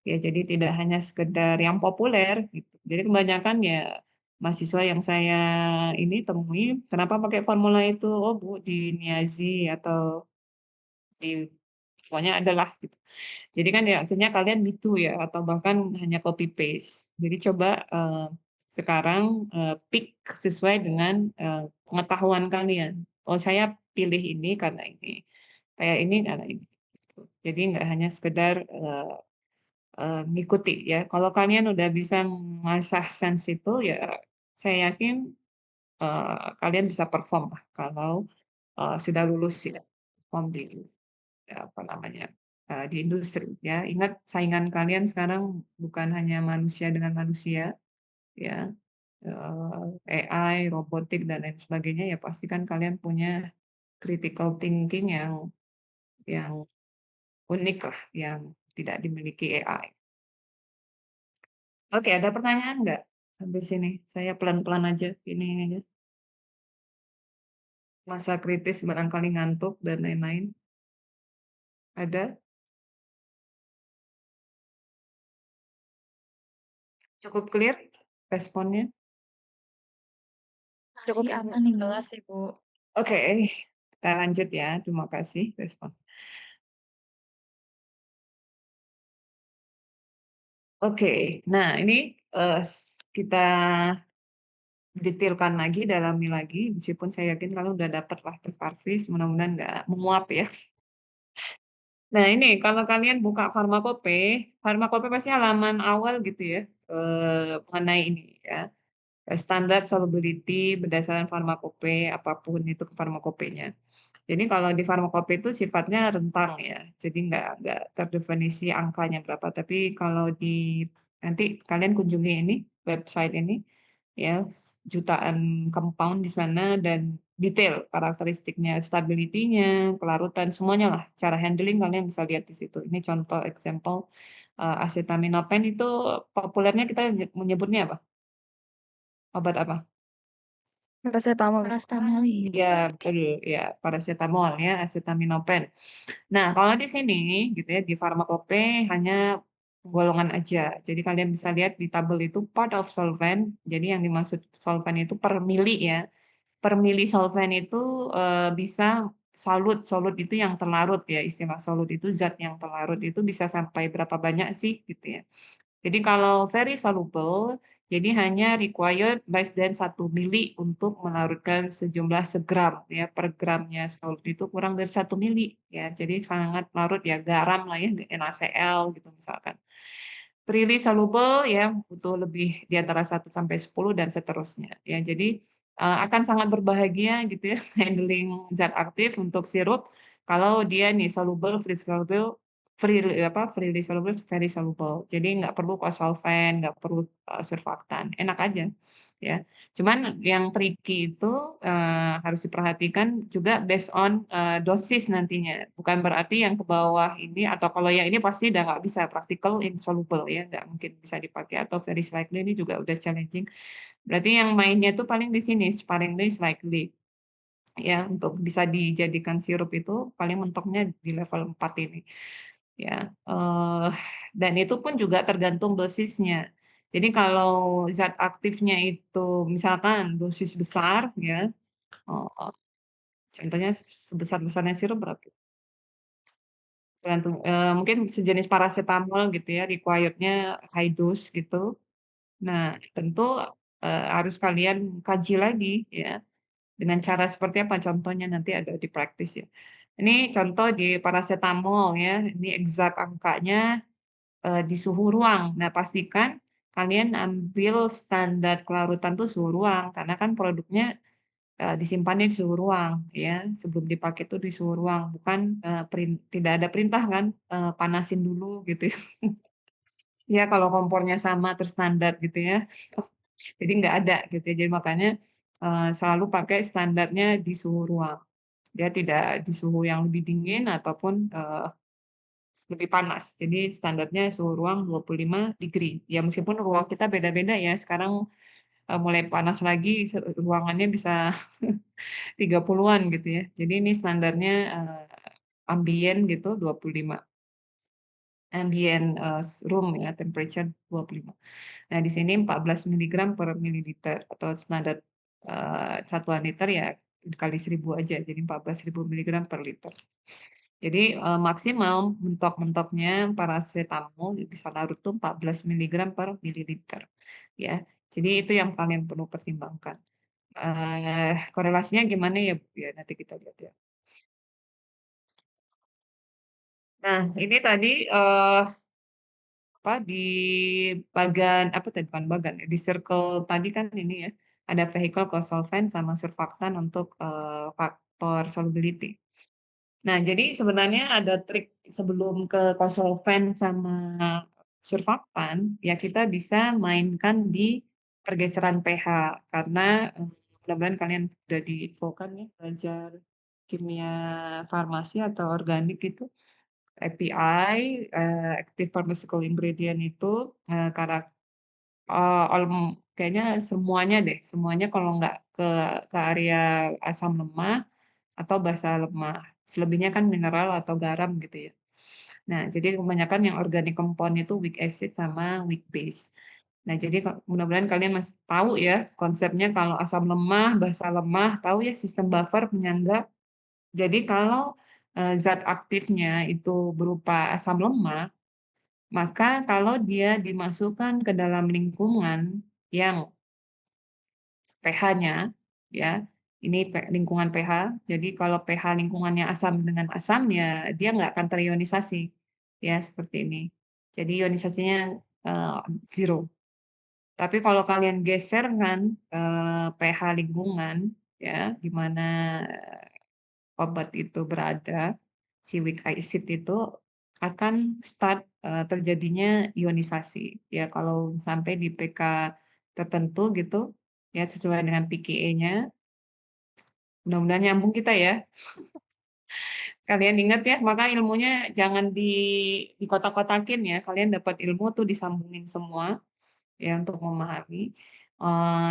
Ya, jadi tidak hanya sekedar yang populer gitu. Jadi kebanyakan ya mahasiswa yang saya ini temui, kenapa pakai formula itu? Oh Bu, di Niazi atau di pokoknya adalah gitu. Jadi kan ya akhirnya kalian gitu ya atau bahkan hanya copy paste. Jadi coba, sekarang, pick sesuai dengan, pengetahuan kalian. Oh saya pilih ini karena ini, kayak ini karena ini, gitu. Jadi nggak hanya sekedar, ngikuti ya. Kalau kalian udah bisa ngasah sense itu ya saya yakin, kalian bisa perform lah kalau, sudah lulus ya, perform di, apa namanya, di industri ya. Ingat saingan kalian sekarang bukan hanya manusia dengan manusia ya, AI, robotik dan lain sebagainya ya pasti kan kalian punya critical thinking yang unik lah, yang tidak dimiliki AI. Oke, ada pertanyaan nggak sampai sini? Saya pelan-pelan aja ini aja. Masa kritis barangkali ngantuk dan lain-lain. Ada? Cukup clear responnya? Cukup Masih aman nih, Bu. jelas sih, Bu. Oke, kita lanjut ya. Terima kasih respon. Oke, nah ini kita detailkan lagi, dalami lagi, meskipun saya yakin kalian udah dapat lah terparvis, mudah-mudahan nggak menguap ya. Nah ini kalau kalian buka Farmakope, Farmakope pasti halaman awal gitu ya, mengenai ini ya, standar solubility berdasarkan Farmakope, apapun itu farmakopenya. Jadi kalau di Farmakope itu sifatnya rentang ya, jadi nggak terdefinisi angkanya berapa, tapi kalau nanti kalian kunjungi ini, website ini, ya jutaan compound di sana dan detail karakteristiknya, stability-nya, kelarutan, semuanya lah. Cara handling kalian bisa lihat di situ. Ini contoh example, acetaminophen itu populernya kita menyebutnya apa? Obat apa? Paracetamol. Paracetamol. Iya, betul, ya paracetamol ya, acetaminophen. Nah, kalau di sini gitu ya, di Farmakope hanya golongan aja. Jadi kalian bisa lihat di tabel itu part of solvent, jadi yang dimaksud solvent itu per mili ya. Per mili solvent itu, bisa solut, solut itu yang terlarut ya, istilah solut itu zat yang terlarut itu bisa sampai berapa banyak sih gitu ya. Jadi kalau very soluble, jadi hanya required less than 1 mili untuk melarutkan sejumlah segram ya, per gramnya solut itu kurang dari 1 mili ya, jadi sangat larut ya, garam lah ya, NaCl gitu misalkan. Freely soluble ya butuh lebih di antara 1 sampai 10 dan seterusnya ya. Jadi, akan sangat berbahagia gitu ya handling zat aktif untuk sirup Kalau dia nih soluble, free soluble, freely soluble, very soluble. Jadi nggak perlu konsolvent, nggak perlu, surfaktan, enak aja, ya. Cuman yang tricky itu, harus diperhatikan juga based on, dosis nantinya. Bukan berarti yang ke bawah ini atau kalau yang ini pasti udah nggak bisa practical insoluble ya, nggak mungkin bisa dipakai atau very slightly ini juga udah challenging. Berarti yang mainnya tuh paling di sini, sparingly, slightly. Ya, untuk bisa dijadikan sirup itu paling mentoknya di level 4 ini, ya, dan itu pun juga tergantung dosisnya. Jadi kalau zat aktifnya itu misalkan dosis besar ya, eee, contohnya sebesar-besarnya sirup berapa? Tergantung, mungkin sejenis parasetamol gitu ya, required-nya high dose gitu. Nah, tentu, harus kalian kaji lagi ya. Dengan cara seperti apa? Contohnya nanti ada di praktis ya. Ini contoh di parasetamol ya, ini exact angkanya, di suhu ruang. Nah, pastikan kalian ambil standar kelarutan tuh suhu ruang, karena kan produknya, disimpannya di suhu ruang ya, sebelum dipakai tuh di suhu ruang, bukan, tidak ada perintah kan, panasin dulu gitu ya. Ya kalau kompornya sama terus standar gitu ya. Jadi nggak ada gitu ya. Jadi makanya, selalu pakai standarnya di suhu ruang. Dia tidak di suhu yang lebih dingin ataupun, lebih panas. Jadi standarnya suhu ruang 25 degree. Ya meskipun ruang kita beda-beda ya, sekarang, mulai panas lagi ruangannya bisa 30-an gitu ya. Jadi ini standarnya, ambien gitu 25, ambient, room ya, temperature 25. Nah, di sini 14 miligram per mililiter atau standar, satuan liter ya dikali 1.000 aja, jadi 14.000 miligram per liter. Jadi, maksimal mentok-mentoknya parasetamol bisa larut tuh 14 miligram per mililiter, ya. Jadi itu yang kalian perlu pertimbangkan. Korelasinya gimana ya, Bu, ya, nanti kita lihat ya. Nah, ini tadi, apa, di bagan apa tadi, bukan bagan ya, di circle tadi kan ini ya, ada vehicle co-solvent sama surfaktan untuk, faktor solubility. Nah, jadi sebenarnya ada trik sebelum ke co-solvent sama surfaktan, ya kita bisa mainkan di pergeseran pH, karena, mudah-mudahan kalian udah diinfokan ya, belajar kimia farmasi atau organik itu. API, active pharmaceutical ingredient itu, kayaknya semuanya deh, semuanya kalau nggak ke area asam lemah atau basa lemah. Selebihnya kan mineral atau garam gitu ya. Nah, jadi kebanyakan yang organic compound itu weak acid sama weak base. Nah, jadi mudah-mudahan kalian masih tahu ya konsepnya kalau asam lemah, basa lemah, tahu ya sistem buffer, penyangga. Jadi kalau, zat aktifnya itu berupa asam lemah, maka kalau dia dimasukkan ke dalam lingkungan yang pH-nya, ya, ini lingkungan pH, jadi kalau pH lingkungannya asam dengan asam, ya dia nggak akan terionisasi, ya seperti ini. Jadi ionisasinya, 0. Tapi kalau kalian geserkan, pH lingkungan, ya, di mana obat itu berada, si weak acid itu akan start, terjadinya ionisasi. Ya kalau sampai di pK tertentu gitu, ya sesuai dengan pKa-nya, mudah-mudahan nyambung kita ya. Kalian ingat ya, maka ilmunya jangan dikotak-kotakin ya, kalian dapat ilmu tuh disambungin semua. Ya, untuk memahami.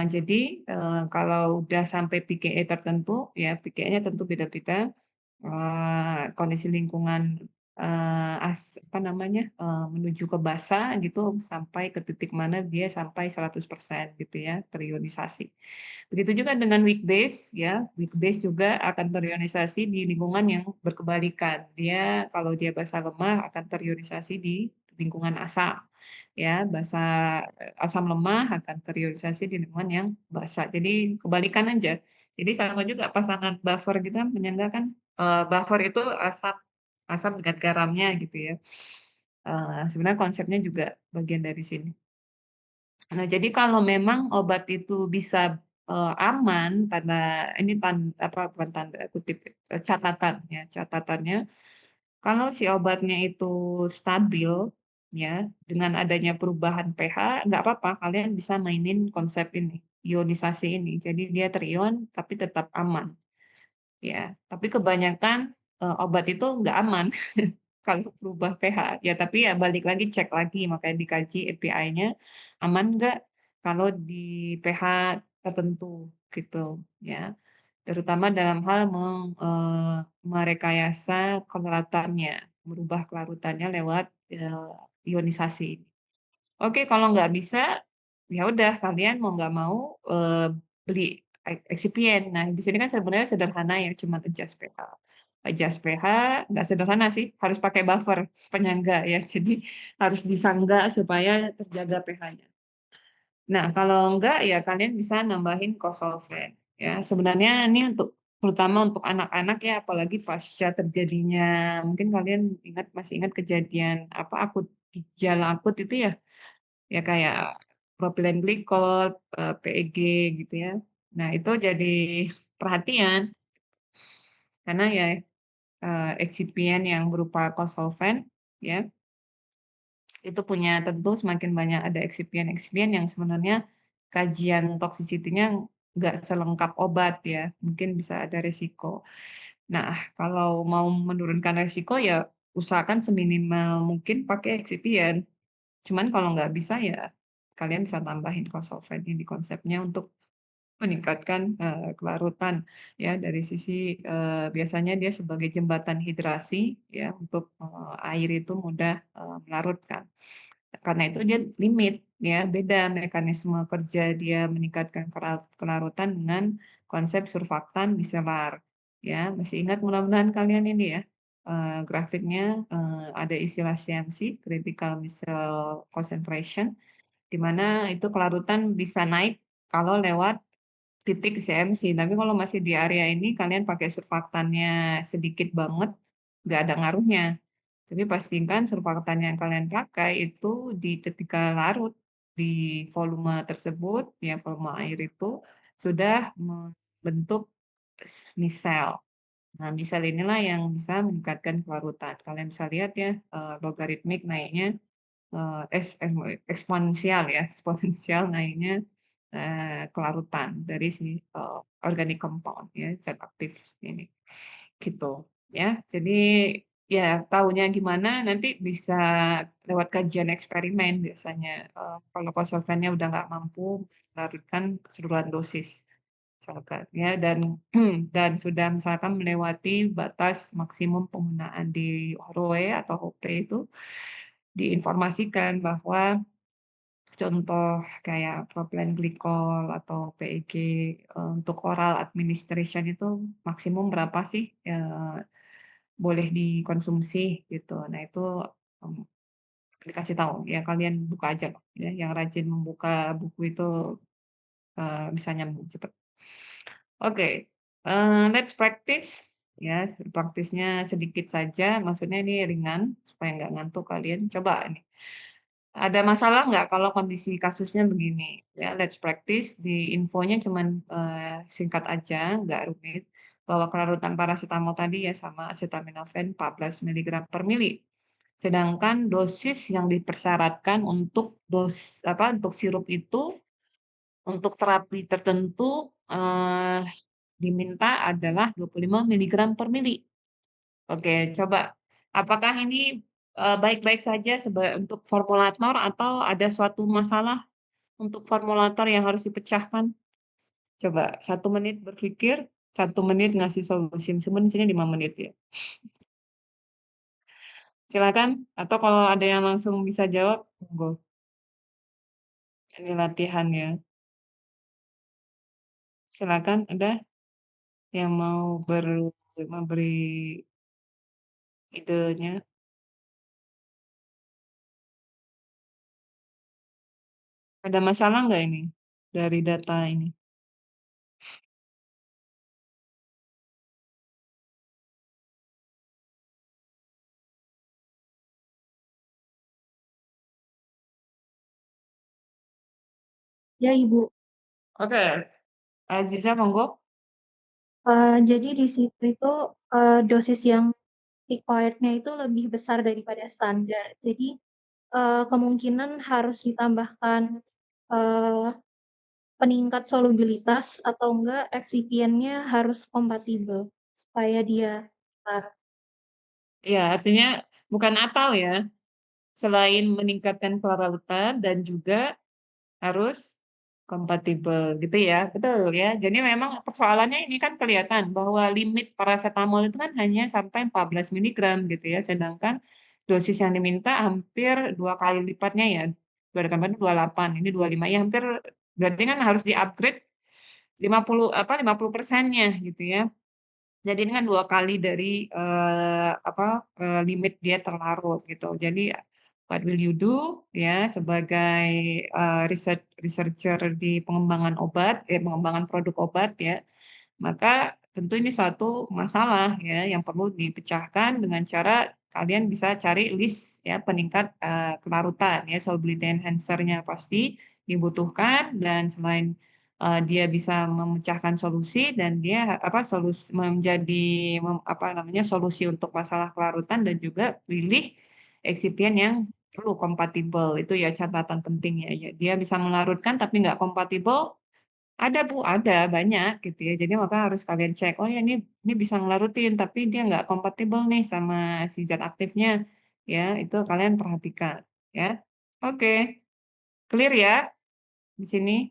Jadi, kalau udah sampai PKE tertentu, ya PKE-nya tentu beda-beda, kondisi lingkungan, apa namanya, menuju ke basa gitu, sampai ke titik mana dia sampai 100% gitu ya, terionisasi. Begitu juga dengan weak base ya, weak base juga akan terionisasi di lingkungan yang berkebalikan. Dia kalau dia basa lemah akan terionisasi di lingkungan asam. Ya, asam lemah akan teriorisasi di lingkungan yang basah. Jadi kebalikan aja. Jadi sama juga pasangan buffer gitu kan, penyangga kan, buffer itu asam asam dengan garamnya gitu ya. Sebenarnya konsepnya juga bagian dari sini. Nah, jadi kalau memang obat itu bisa, aman, ini bukan tanda kutip, catatannya, kalau si obatnya itu stabil, ya, dengan adanya perubahan pH, nggak apa-apa, kalian bisa mainin konsep ini, ionisasi ini. Jadi dia terion tapi tetap aman, ya. Tapi kebanyakan, obat itu nggak aman. Kalau berubah pH, ya tapi ya balik lagi cek lagi, makanya dikaji API-nya aman nggak kalau di pH tertentu gitu ya. Terutama dalam hal merekayasa kelarutannya, merubah kelarutannya lewat, ionisasi. Oke, kalau nggak bisa, ya udah kalian mau nggak mau, beli eksipien. Nah, di sini kan sebenarnya sederhana ya, cuma adjust pH. Adjust pH nggak sederhana sih, harus pakai buffer penyangga ya. Jadi harus disangga supaya terjaga pH-nya. Nah, kalau enggak ya kalian bisa nambahin Kosolven ya. Sebenarnya ini terutama untuk anak-anak ya, apalagi pasca terjadinya mungkin kalian masih ingat kejadian apa, gejala akut itu ya? Ya kayak propilen glikol, PEG gitu ya. Nah itu jadi perhatian karena ya, eksipien yang berupa Kosolven ya, itu punya tentu semakin banyak ada eksipien-eksipien yang sebenarnya kajian toxicity-nya nggak selengkap obat ya, mungkin bisa ada resiko. Nah, kalau mau menurunkan resiko ya usahakan seminimal mungkin pakai eksipien. Cuman kalau nggak bisa ya kalian bisa tambahin Kosolven ini konsepnya untuk meningkatkan, kelarutan ya dari sisi, biasanya dia sebagai jembatan hidrasi ya untuk, air itu mudah, melarut kan. Karena itu dia limit ya, beda mekanisme kerja dia meningkatkan kelarutan dengan konsep surfaktan miselar ya. Masih ingat mudah-mudahan kalian ini ya, grafiknya, ada istilah CMC, critical micelle concentration, di mana itu kelarutan bisa naik kalau lewat titik CMC, tapi kalau masih di area ini kalian pakai surfaktannya sedikit banget, nggak ada ngaruhnya. Tapi pastikan surfaktan yang kalian pakai itu ketika larut di volume tersebut, ya volume air itu sudah membentuk misel. Nah, misel inilah yang bisa meningkatkan kelarutan. Kalian bisa lihat ya, logaritmik naiknya eksponensial ya, eksponensial naiknya, kelarutan dari si, organic compound ya, zat aktif ini, gitu ya. Jadi ya tahunya gimana nanti bisa lewat kajian eksperimen biasanya, kalau konsultannya udah nggak mampu melarutkan keseluruhan dosis misalkan ya dan sudah misalkan melewati batas maksimum penggunaan di ROE atau HOP itu diinformasikan bahwa contoh kayak propilen glikol atau PEG, untuk oral administration itu maksimum berapa sih, boleh dikonsumsi gitu. Nah itu, mmm, dikasih tahu ya kalian buka aja loh ya, yang rajin membuka buku itu, bisa nyambung cepet. Oke, let's practice ya, praktisnya sedikit saja, maksudnya ini ringan supaya nggak ngantuk kalian. Coba nih, ada masalah nggak kalau kondisi kasusnya begini? Ya, let's practice di infonya cuman, singkat aja, nggak rumit, bahwa kelarutan parasetamol tadi ya sama acetaminophen 14 miligram per mili. Sedangkan dosis yang dipersyaratkan untuk sirup itu, untuk terapi tertentu, diminta adalah 25 miligram per mili. Oke, coba apakah ini, baik-baik saja untuk formulator atau ada suatu masalah untuk formulator yang harus dipecahkan? Coba 1 menit berpikir, 1 menit ngasih solusi, sebenarnya 5 menit ya. Silakan, atau kalau ada yang langsung bisa jawab, monggo. Ini latihan ya. Silakan, ada yang mau memberi idenya? Ada masalah nggak ini dari data ini? Ya, Ibu. Oke. Aziza, monggo. Jadi di situ itu, dosis yang required-nya itu lebih besar daripada standar. Jadi, kemungkinan harus ditambahkan, eee, peningkat solubilitas atau enggak excipientnya harus kompatibel supaya dia Ya, artinya bukan atau ya, selain meningkatkan kelautan dan juga harus kompatibel gitu ya, betul ya. Jadi memang persoalannya ini kan kelihatan bahwa limit paracetamol itu kan hanya sampai 14 miligram gitu ya, sedangkan dosis yang diminta hampir 2 kali lipatnya ya. Kemarin 28, ini 25 ya, hampir berarti kan harus di-upgrade 50 apa 50%-nya gitu ya. Jadi ini kan 2 kali dari limit dia terlarut gitu. Jadi what will you do ya sebagai researcher di pengembangan obat, pengembangan produk obat ya, maka tentu ini suatu masalah ya yang perlu dipecahkan dengan cara kalian bisa cari list ya peningkat kelarutan ya, solubility enhancer-nya pasti dibutuhkan dan selain dia bisa memecahkan solusi dan dia menjadi solusi untuk masalah kelarutan dan juga pilih eksipien yang perlu kompatibel. Itu ya catatan pentingnya ya. Dia bisa melarutkan tapi nggak kompatibel, ada Bu, ada banyak gitu ya. Jadi maka harus kalian cek, oh ya ini bisa ngelarutin tapi dia nggak kompatibel nih sama si zat aktifnya. Ya, itu kalian perhatikan ya. Oke, clear ya di sini.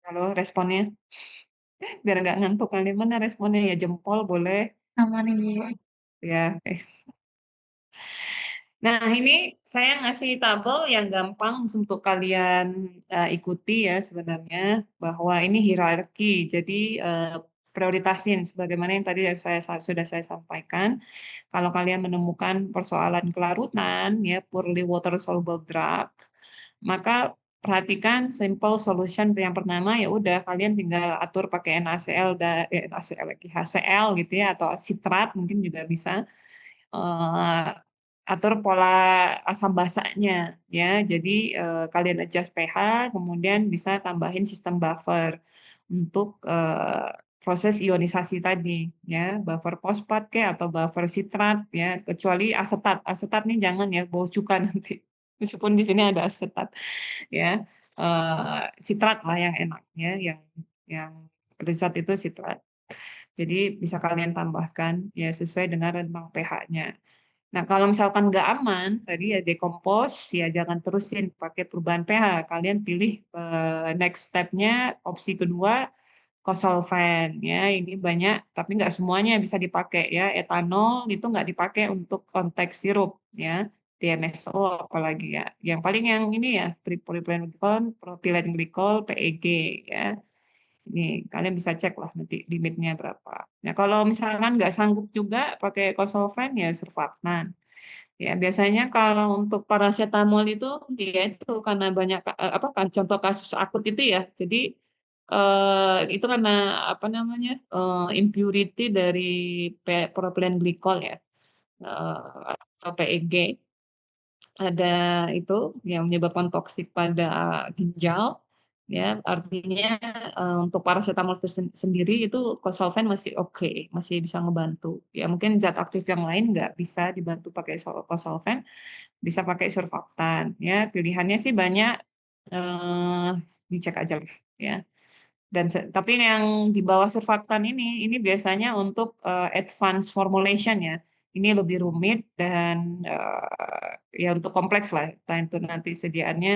Halo, responnya? Biar nggak ngantuk kali, mana responnya ya, jempol boleh, aman Ibu. ya. Nah, ini saya ngasih tabel yang gampang untuk kalian ikuti ya sebenarnya, bahwa ini hierarki, jadi prioritasin sebagaimana yang tadi sudah saya sampaikan. Kalau kalian menemukan persoalan kelarutan, ya poorly water soluble drug, maka perhatikan simple solution yang pertama ya udah kalian tinggal atur pakai NaCl NaCl lagi HCl gitu ya atau sitrat mungkin juga bisa eh, atur pola asam basanya ya. Jadi kalian adjust pH kemudian bisa tambahin sistem buffer untuk proses ionisasi tadi ya, buffer fosfat ke atau buffer sitrat ya, kecuali asetat. Asetat nih jangan ya, bau cuka nanti. Meskipun di sini ada asetat ya. Sitrat lah yang enak ya, yang lezat itu sitrat. Jadi bisa kalian tambahkan ya sesuai dengan rentang pH-nya. Nah, kalau misalkan nggak aman, tadi ya dekompos, ya jangan terusin pakai perubahan pH. Kalian pilih next step-nya, opsi kedua, kosolven. Ya, ini banyak, tapi nggak semuanya bisa dipakai. Ya, etanol itu nggak dipakai untuk konteks sirup. Ya, DMSO apalagi ya. Yang paling yang ini ya, polypropylene glycol, propylene glycol, PEG. Ya, ini kalian bisa cek lah nanti limitnya berapa. Nah, kalau misalkan nggak sanggup juga pakai kosolven, ya surfaktan. Ya, biasanya kalau untuk paracetamol itu dia itu karena banyak apa kan contoh kasus akut itu ya. Jadi itu karena apa namanya? Impurity dari propylene glycol ya. Atau PEG ada itu yang menyebabkan toksik pada ginjal ya artinya untuk paracetamol itu sendiri itu kosolven masih oke, masih bisa ngebantu ya mungkin zat aktif yang lain nggak bisa dibantu pakai kosolven, bisa pakai surfaktan ya pilihannya sih banyak, eh, dicek aja lah ya. Dan tapi yang di bawah surfaktan ini biasanya untuk advanced formulation ya. Ini lebih rumit dan ya untuk kompleks lah. Entah itu nanti sediaannya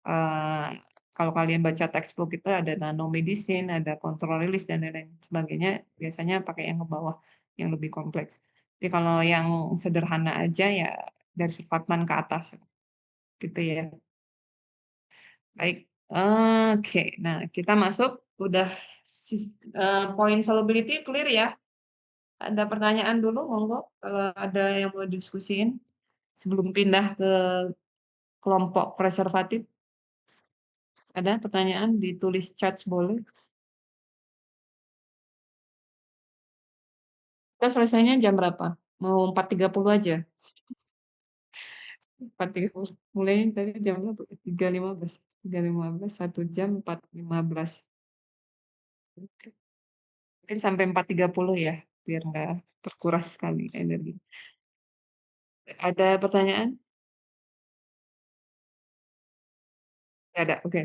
eh, kalau kalian baca textbook itu ada nanomedicine, ada control release dan lain-lain sebagainya. Biasanya pakai yang ke bawah yang lebih kompleks. Tapi kalau yang sederhana aja ya dari surfaktan ke atas gitu ya. Baik, oke. Nah, kita masuk udah poin solubility clear ya. Ada pertanyaan dulu, monggo kalau ada yang mau diskusiin sebelum pindah ke kelompok preservatif. Ada pertanyaan ditulis chat boleh. Kita selesainya jam berapa? Mau 4.30 aja. 4.30. Mulai tadi jam berapa? 3.15. 3.15, 1 jam 4.15. Oke. Mungkin sampai 4.30 ya, biar nggak terkuras sekali energi. Ada pertanyaan? Nggak ada, oke.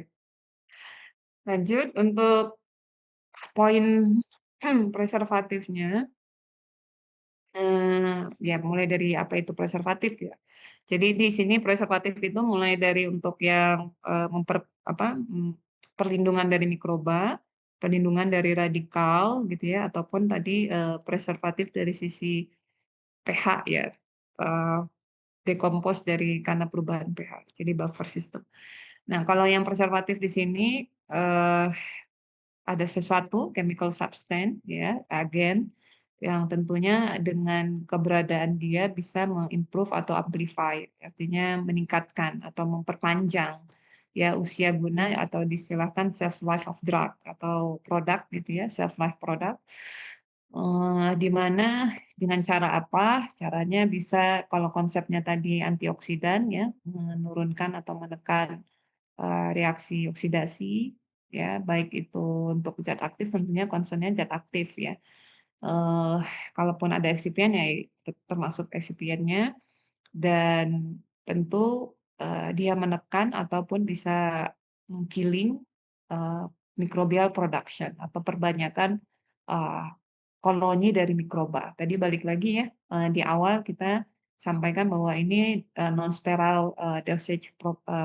Lanjut untuk poin preservatifnya. Ya mulai dari apa itu preservatif ya. Jadi di sini preservatif itu mulai dari untuk yang, perlindungan dari mikroba, perlindungan dari radikal gitu ya, ataupun tadi, preservatif dari sisi pH ya, eee, dekompos dari karena perubahan pH, jadi buffer system. Nah kalau yang preservatif di sini, eee ada sesuatu chemical substance ya, agen, yang tentunya dengan keberadaan dia bisa me-improve atau amplify, artinya meningkatkan atau memperpanjang ya usia guna atau distilahkan shelf life of drug atau produk gitu ya, shelf life product. Di mana dengan cara apa? Caranya bisa kalau konsepnya tadi antioksidan ya, menurunkan atau menekan reaksi oksidasi, ya, baik itu untuk zat aktif tentunya concern-nya zat aktif ya. Eee, Kalaupun ada eksipien ya termasuk eksipiennya dan tentu, dia menekan ataupun bisa meng-killing, microbial production atau perbanyakan, eee, koloni dari mikroba. Tadi balik lagi ya, di awal kita sampaikan bahwa ini, non-sterile, dosage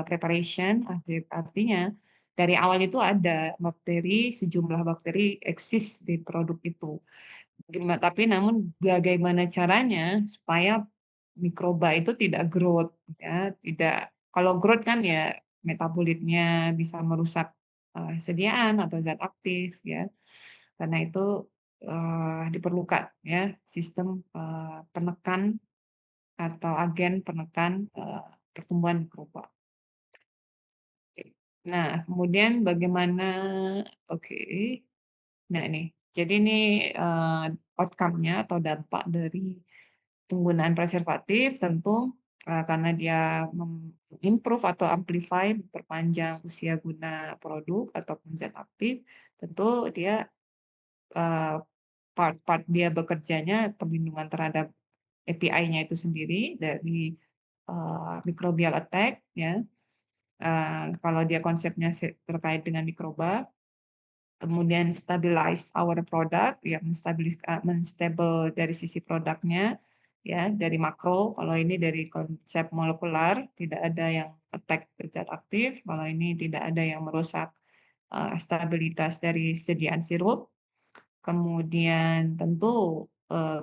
preparation, artinya dari awal itu ada bakteri, sejumlah bakteri eksis di produk itu. Tapi namun bagaimana caranya supaya mikroba itu tidak growth ya, tidak kalau growth kan ya metabolitnya bisa merusak, sediaan atau zat aktif ya. Karena itu, diperlukan ya sistem, penekan atau agen penekan, pertumbuhan mikroba. Oke. Nah kemudian bagaimana oke. Nah ini, jadi ini, outcome-nya atau dampak dari penggunaan preservatif tentu, karena dia improve atau amplify, memperpanjang usia guna produk ataupun zat aktif, tentu dia, eee, part-part dia bekerjanya perlindungan terhadap API-nya itu sendiri dari, microbial attack ya, kalau dia konsepnya terkait dengan mikroba. Kemudian stabilize our product, ya menstabil dari sisi produknya, ya dari makro, kalau ini dari konsep molekular, tidak ada yang attack zat aktif, kalau ini tidak ada yang merusak, stabilitas dari sediaan sirup. Kemudian tentu,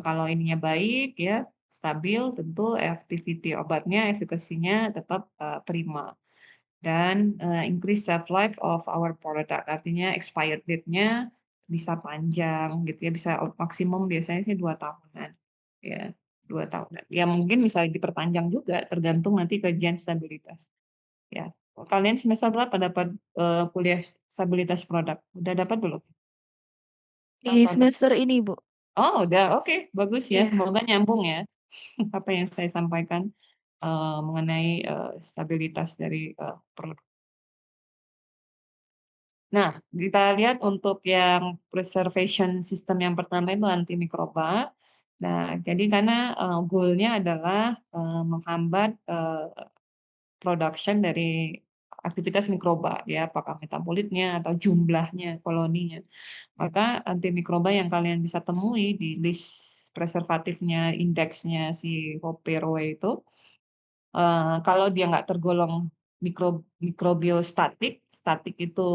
kalau ininya baik ya, stabil, tentu activity obatnya, efikasinya tetap, prima. Dan, increase shelf life of our product, artinya expired date-nya bisa panjang gitu ya, bisa maksimum biasanya sih 2 tahunan, ya 2 tahunan. Ya mungkin bisa diperpanjang juga tergantung nanti kajian stabilitas, ya. Kalian semester berapa dapat, kuliah stabilitas produk? Udah dapat belum? Di Apa ada? semester ini, Bu. Oh udah, oke bagus ya, Iya. semoga nyambung ya, apa yang saya sampaikan, mengenai, stabilitas dari, produk. Nah, kita lihat untuk yang preservation system yang pertama itu antimikroba. Nah, jadi karena, goal-nya adalah, menghambat, production dari aktivitas mikroba ya, apakah metabolitnya atau jumlahnya, koloninya. Maka antimikroba yang kalian bisa temui di list preservatifnya, indeksnya si Hoperoway itu, kalau dia nggak tergolong mikrobiostatik, statik itu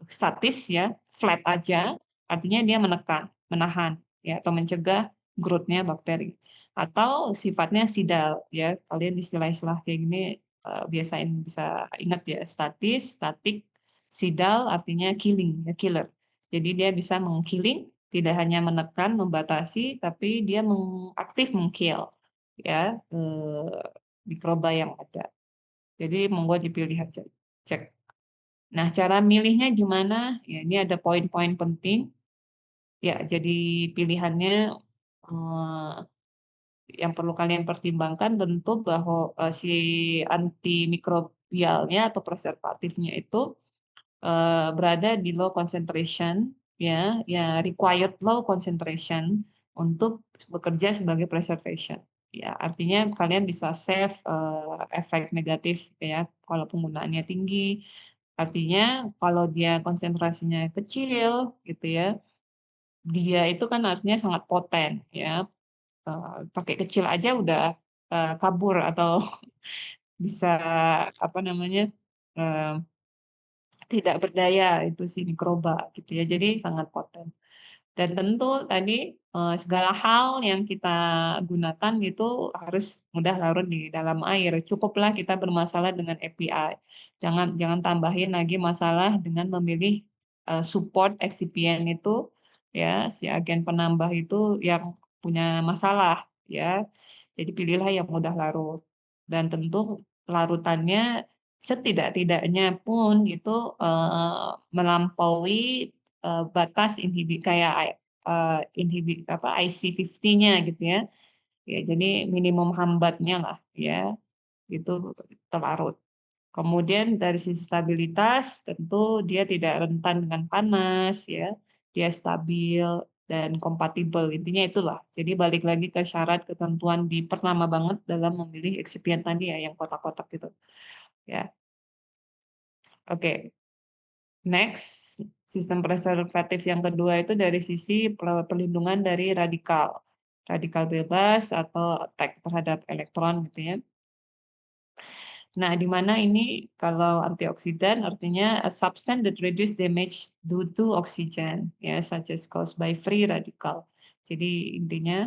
statis ya, flat aja, artinya dia menekan, menahan ya, atau mencegah growth-nya bakteri. Atau sifatnya sidal ya, kalian istilah-istilah kayak gini, biasain bisa ingat ya, statis, statik, sidal artinya killing ya, killer. Jadi dia bisa meng-killing, tidak hanya menekan, membatasi, tapi dia aktif meng-kill ya, mikroba yang ada. Jadi monggo dipilih aja, cek. Nah, cara milihnya gimana? Ya ini ada poin-poin penting. Ya, jadi pilihannya, eee, yang perlu kalian pertimbangkan tentu bahwa, si bialnya atau preservatifnya itu berada di low concentration, ya, required low concentration untuk bekerja sebagai preservation. Ya, artinya kalian bisa save efek negatif ya kalau penggunaannya tinggi. Artinya kalau dia konsentrasinya kecil gitu ya, dia itu kan artinya sangat poten ya. Pakai kecil aja udah kabur atau bisa apa namanya, eee, tidak berdaya itu si mikroba gitu ya, jadi sangat poten. Dan tentu tadi, segala hal yang kita gunakan gitu harus mudah larut di dalam air. Cukuplah kita bermasalah dengan API. Jangan jangan tambahin lagi masalah dengan memilih, support excipient itu ya, si agen penambah itu yang punya masalah ya. Jadi pilihlah yang mudah larut. Dan tentu larutannya setidak-tidaknya pun itu, melampaui batas kayak apa, IC50-nya gitu ya. Ya jadi minimum hambatnya lah ya, itu terlarut. Kemudian dari sisi stabilitas tentu dia tidak rentan dengan panas ya, dia stabil dan kompatibel, intinya itulah. Jadi balik lagi ke syarat ketentuan di pertama banget dalam memilih excipient tadi ya, yang kotak-kotak itu, ya. Oke. Next, sistem preservatif yang kedua itu dari sisi perlindungan dari radikal. Radikal bebas atau attack terhadap elektron gitu ya. Nah, di mana ini kalau antioksidan artinya a substance that reduce damage due to oxygen, ya, such as caused by free radical. Jadi intinya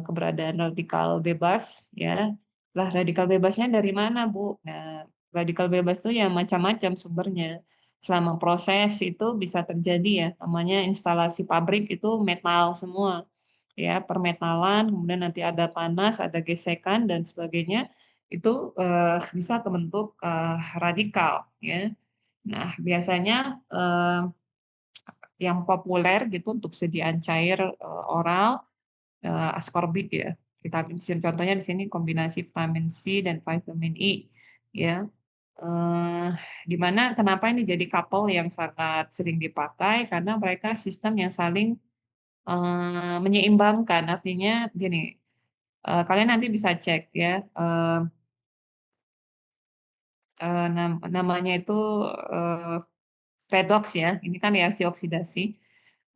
keberadaan radikal bebas, ya. Lah radikal bebasnya dari mana, Bu? Nah, radikal bebas itu ya macam-macam sumbernya. Selama proses itu bisa terjadi ya, namanya instalasi pabrik itu metal semua, ya, permetalan, kemudian nanti ada panas, ada gesekan dan sebagainya itu, bisa terbentuk, radikal ya. Nah biasanya, yang populer gitu untuk sediaan cair, oral, ascorbik ya, vitamin C contohnya di sini kombinasi vitamin C dan vitamin E ya, eee, di mana kenapa ini jadi couple yang sangat sering dipakai karena mereka sistem yang saling, menyeimbangkan. Artinya gini, kalian nanti bisa cek ya, namanya itu, eee, redox ya, ini kan reaksi oksidasi.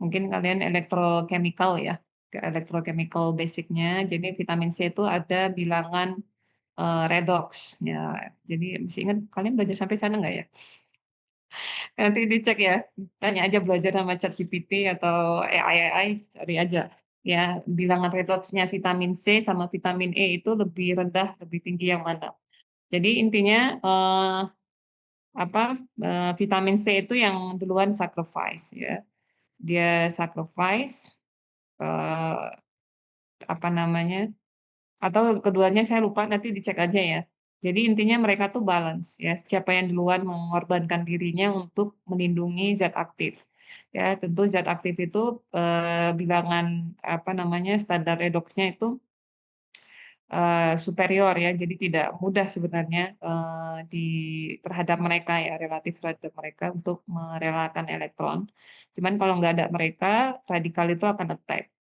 Mungkin kalian elektrochemical ya, ke elektrochemical basic-nya, jadi vitamin C itu ada bilangan, redox. Ya, jadi mesti ingat kalian belajar sampai sana nggak ya? Nanti dicek ya, tanya aja belajar sama ChatGPT atau AI, cari aja. Ya, bilangan redox-nya vitamin C sama vitamin E itu lebih rendah, lebih tinggi yang mana. Jadi intinya, vitamin C itu yang duluan sacrifice ya. Dia sacrifice, eee, apa namanya, atau keduanya saya lupa nanti dicek aja ya. Jadi intinya mereka tuh balance ya, siapa yang duluan mengorbankan dirinya untuk melindungi zat aktif. Ya tentu zat aktif itu, bilangan apa namanya, standar redoksnya itu superior ya, jadi tidak mudah sebenarnya, terhadap mereka ya, relatif terhadap mereka untuk merelakan elektron. Cuman kalau nggak ada mereka, radikal itu akan attack,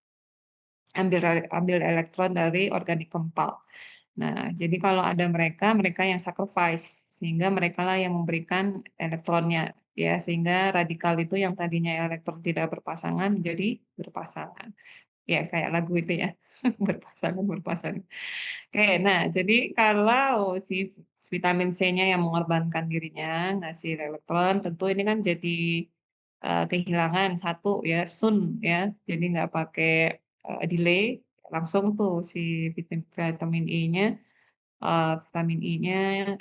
ambil elektron dari organik compound. Nah, jadi kalau ada mereka, mereka yang sacrifice, sehingga merekalah yang memberikan elektronnya, ya, sehingga radikal itu yang tadinya elektron tidak berpasangan, menjadi berpasangan. Ya, kayak lagu itu ya, berpasangan-berpasangan. Oke, nah jadi kalau si vitamin C-nya yang mengorbankan dirinya, ngasih elektron, tentu ini kan jadi, kehilangan satu ya, soon ya, jadi nggak pakai, delay, langsung tuh si vitamin E-nya, vitamin E-nya,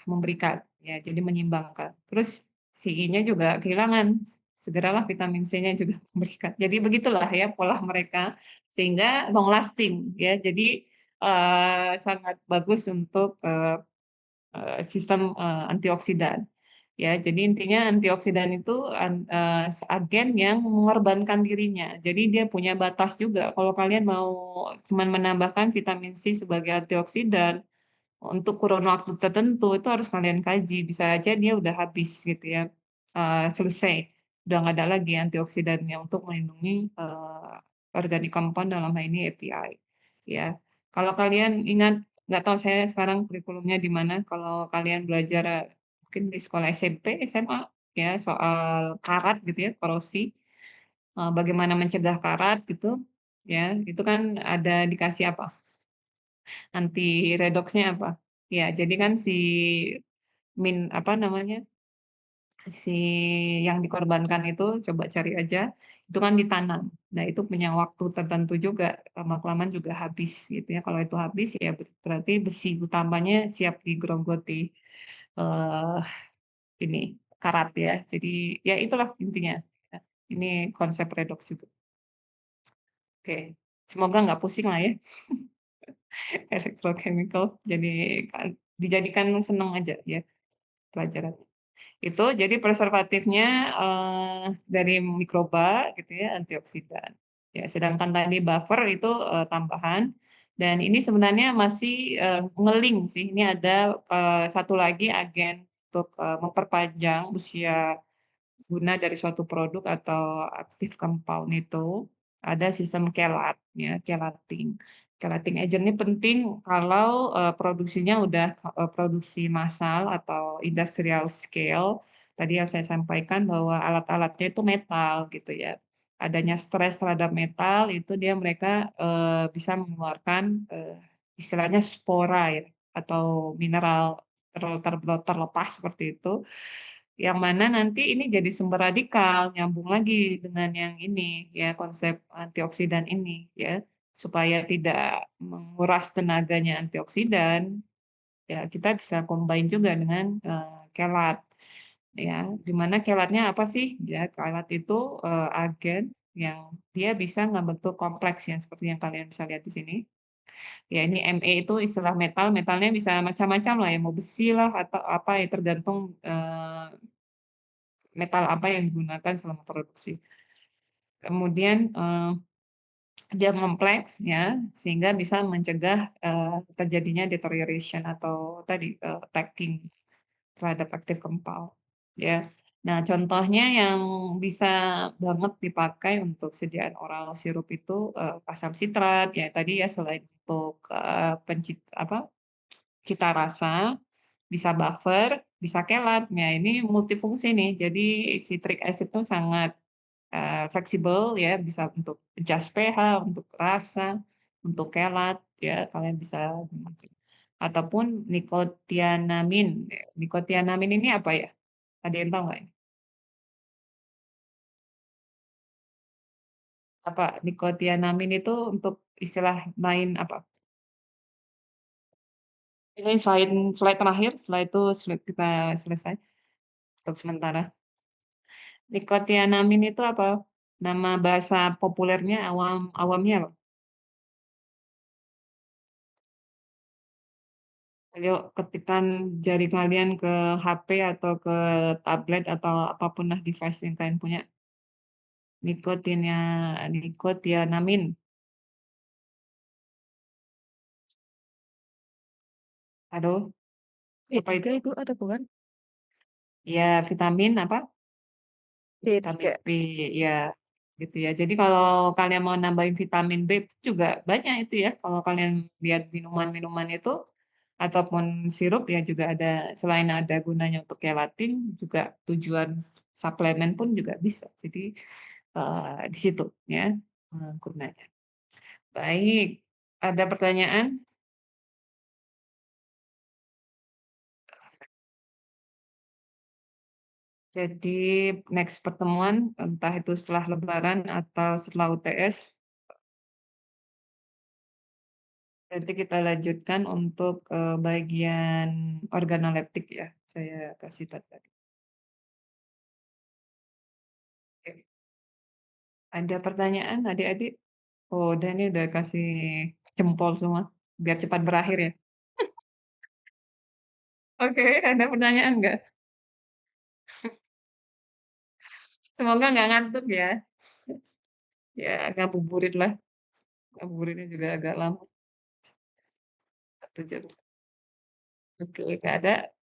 memberikan, ya jadi menyeimbangkan. Terus si I-nya juga kehilangan, segeralah vitamin C-nya juga memberikan. Jadi begitulah ya pola mereka, sehingga long lasting ya. Jadi, sangat bagus untuk, sistem, antioksidan. Ya, jadi intinya antioksidan itu agen yang mengorbankan dirinya. Jadi dia punya batas juga. Kalau kalian mau cuman menambahkan vitamin C sebagai antioksidan, untuk kurun waktu tertentu itu harus kalian kaji, bisa aja dia udah habis gitu ya, selesai, udah nggak ada lagi antioksidannya untuk melindungi, organic compound dalam hal ini API, ya. Kalau kalian ingat, nggak tahu saya sekarang kurikulumnya di mana, kalau kalian belajar, mungkin di sekolah SMP, SMA, ya, soal karat gitu ya, korosi, bagaimana mencegah karat gitu, ya, itu kan ada dikasih apa, anti redoxnya apa? Ya, jadi kan si apa namanya, si yang dikorbankan itu coba cari aja, itu kan ditanam. Nah, itu punya waktu tertentu juga, lama-kelamaan juga habis gitu ya. Kalau itu habis ya berarti besi utamanya siap digerogoti, eee, ini, karat ya. Jadi ya itulah intinya, ya. Ini konsep redoks juga. Oke, semoga nggak pusing lah ya, elektrochemical, jadi dijadikan seneng aja ya pelajaran. Itu jadi preservatifnya, dari mikroba gitu ya, antioksidan. Ya, sedangkan tadi buffer itu, tambahan dan ini sebenarnya masih, sih. Ini ada, satu lagi agen untuk, memperpanjang usia guna dari suatu produk atau aktif compound itu, ada sistem chelat ya, chelating. Chelating agent ini penting kalau, produksinya udah, produksi massal atau industrial scale, tadi yang saya sampaikan bahwa alat-alatnya itu metal gitu ya. Adanya stres terhadap metal itu mereka, bisa mengeluarkan, istilahnya spora ya, atau mineral terlepas seperti itu, yang mana nanti ini jadi sumber radikal, nyambung lagi dengan yang ini ya, konsep antioksidan ini ya, supaya tidak menguras tenaganya antioksidan, ya kita bisa combine juga dengan, kelat ya, di mana kelatnya apa sih? Ya kelat itu, agen yang dia bisa ngebentuk kompleks yang seperti yang kalian bisa lihat di sini. Ya ini Me itu istilah metal, metalnya bisa macam-macam lah ya, mau besi lah atau apa ya tergantung, metal apa yang digunakan selama produksi. Kemudian, dia kompleks ya, sehingga bisa mencegah, terjadinya deterioration atau tadi, packing terhadap active compound, ya. Nah, contohnya yang bisa banget dipakai untuk sediaan oral sirup itu, asam sitrat, ya tadi ya selain untuk, apa, cita rasa, bisa buffer, bisa kelat. Nah, ini multifungsi nih, jadi citric acid itu sangat, fleksibel ya, bisa untuk adjust pH, untuk rasa, untuk kelat ya, kalian bisa memakai. Ataupun nikotianamin. Nikotianamin ini apa ya? Ada yang tahu nggak ini? Apa, nikotianamin itu untuk istilah lain apa? Ini slide terakhir, setelah itu slide kita selesai untuk sementara. Nikotianamin itu apa? Nama bahasa populernya awamnya apa? Ayo ketikkan jari kalian ke HP atau ke tablet atau apapun lah device yang kalian punya. Nikotianamin. Aduh, apa itu? B3 Ibu atau bukan? Ya vitamin apa? Vitamin B3. B, ya, gitu ya. Jadi kalau kalian mau nambahin vitamin B juga banyak itu ya, kalau kalian lihat minuman-minuman itu, ataupun sirup ya juga ada, selain ada gunanya untuk kelatin, juga tujuan suplemen pun juga bisa. Jadi, di situ ya, gunanya. Baik, ada pertanyaan? Jadi next pertemuan, entah itu setelah lebaran atau setelah UTS, nanti kita lanjutkan untuk, bagian organoleptik ya, saya kasih tadi. Oke. Ada pertanyaan adik-adik? Oh, udah ini udah kasih jempol semua, biar cepat berakhir ya. Oke, ada pertanyaan nggak? Semoga nggak ngantuk ya. Ya ngabuburit lah, ngabuburitnya juga agak lama, 1 jam. Oke, nggak ada,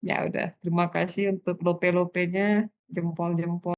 ya udah terima kasih untuk lope-lopenya, jempol-jempol.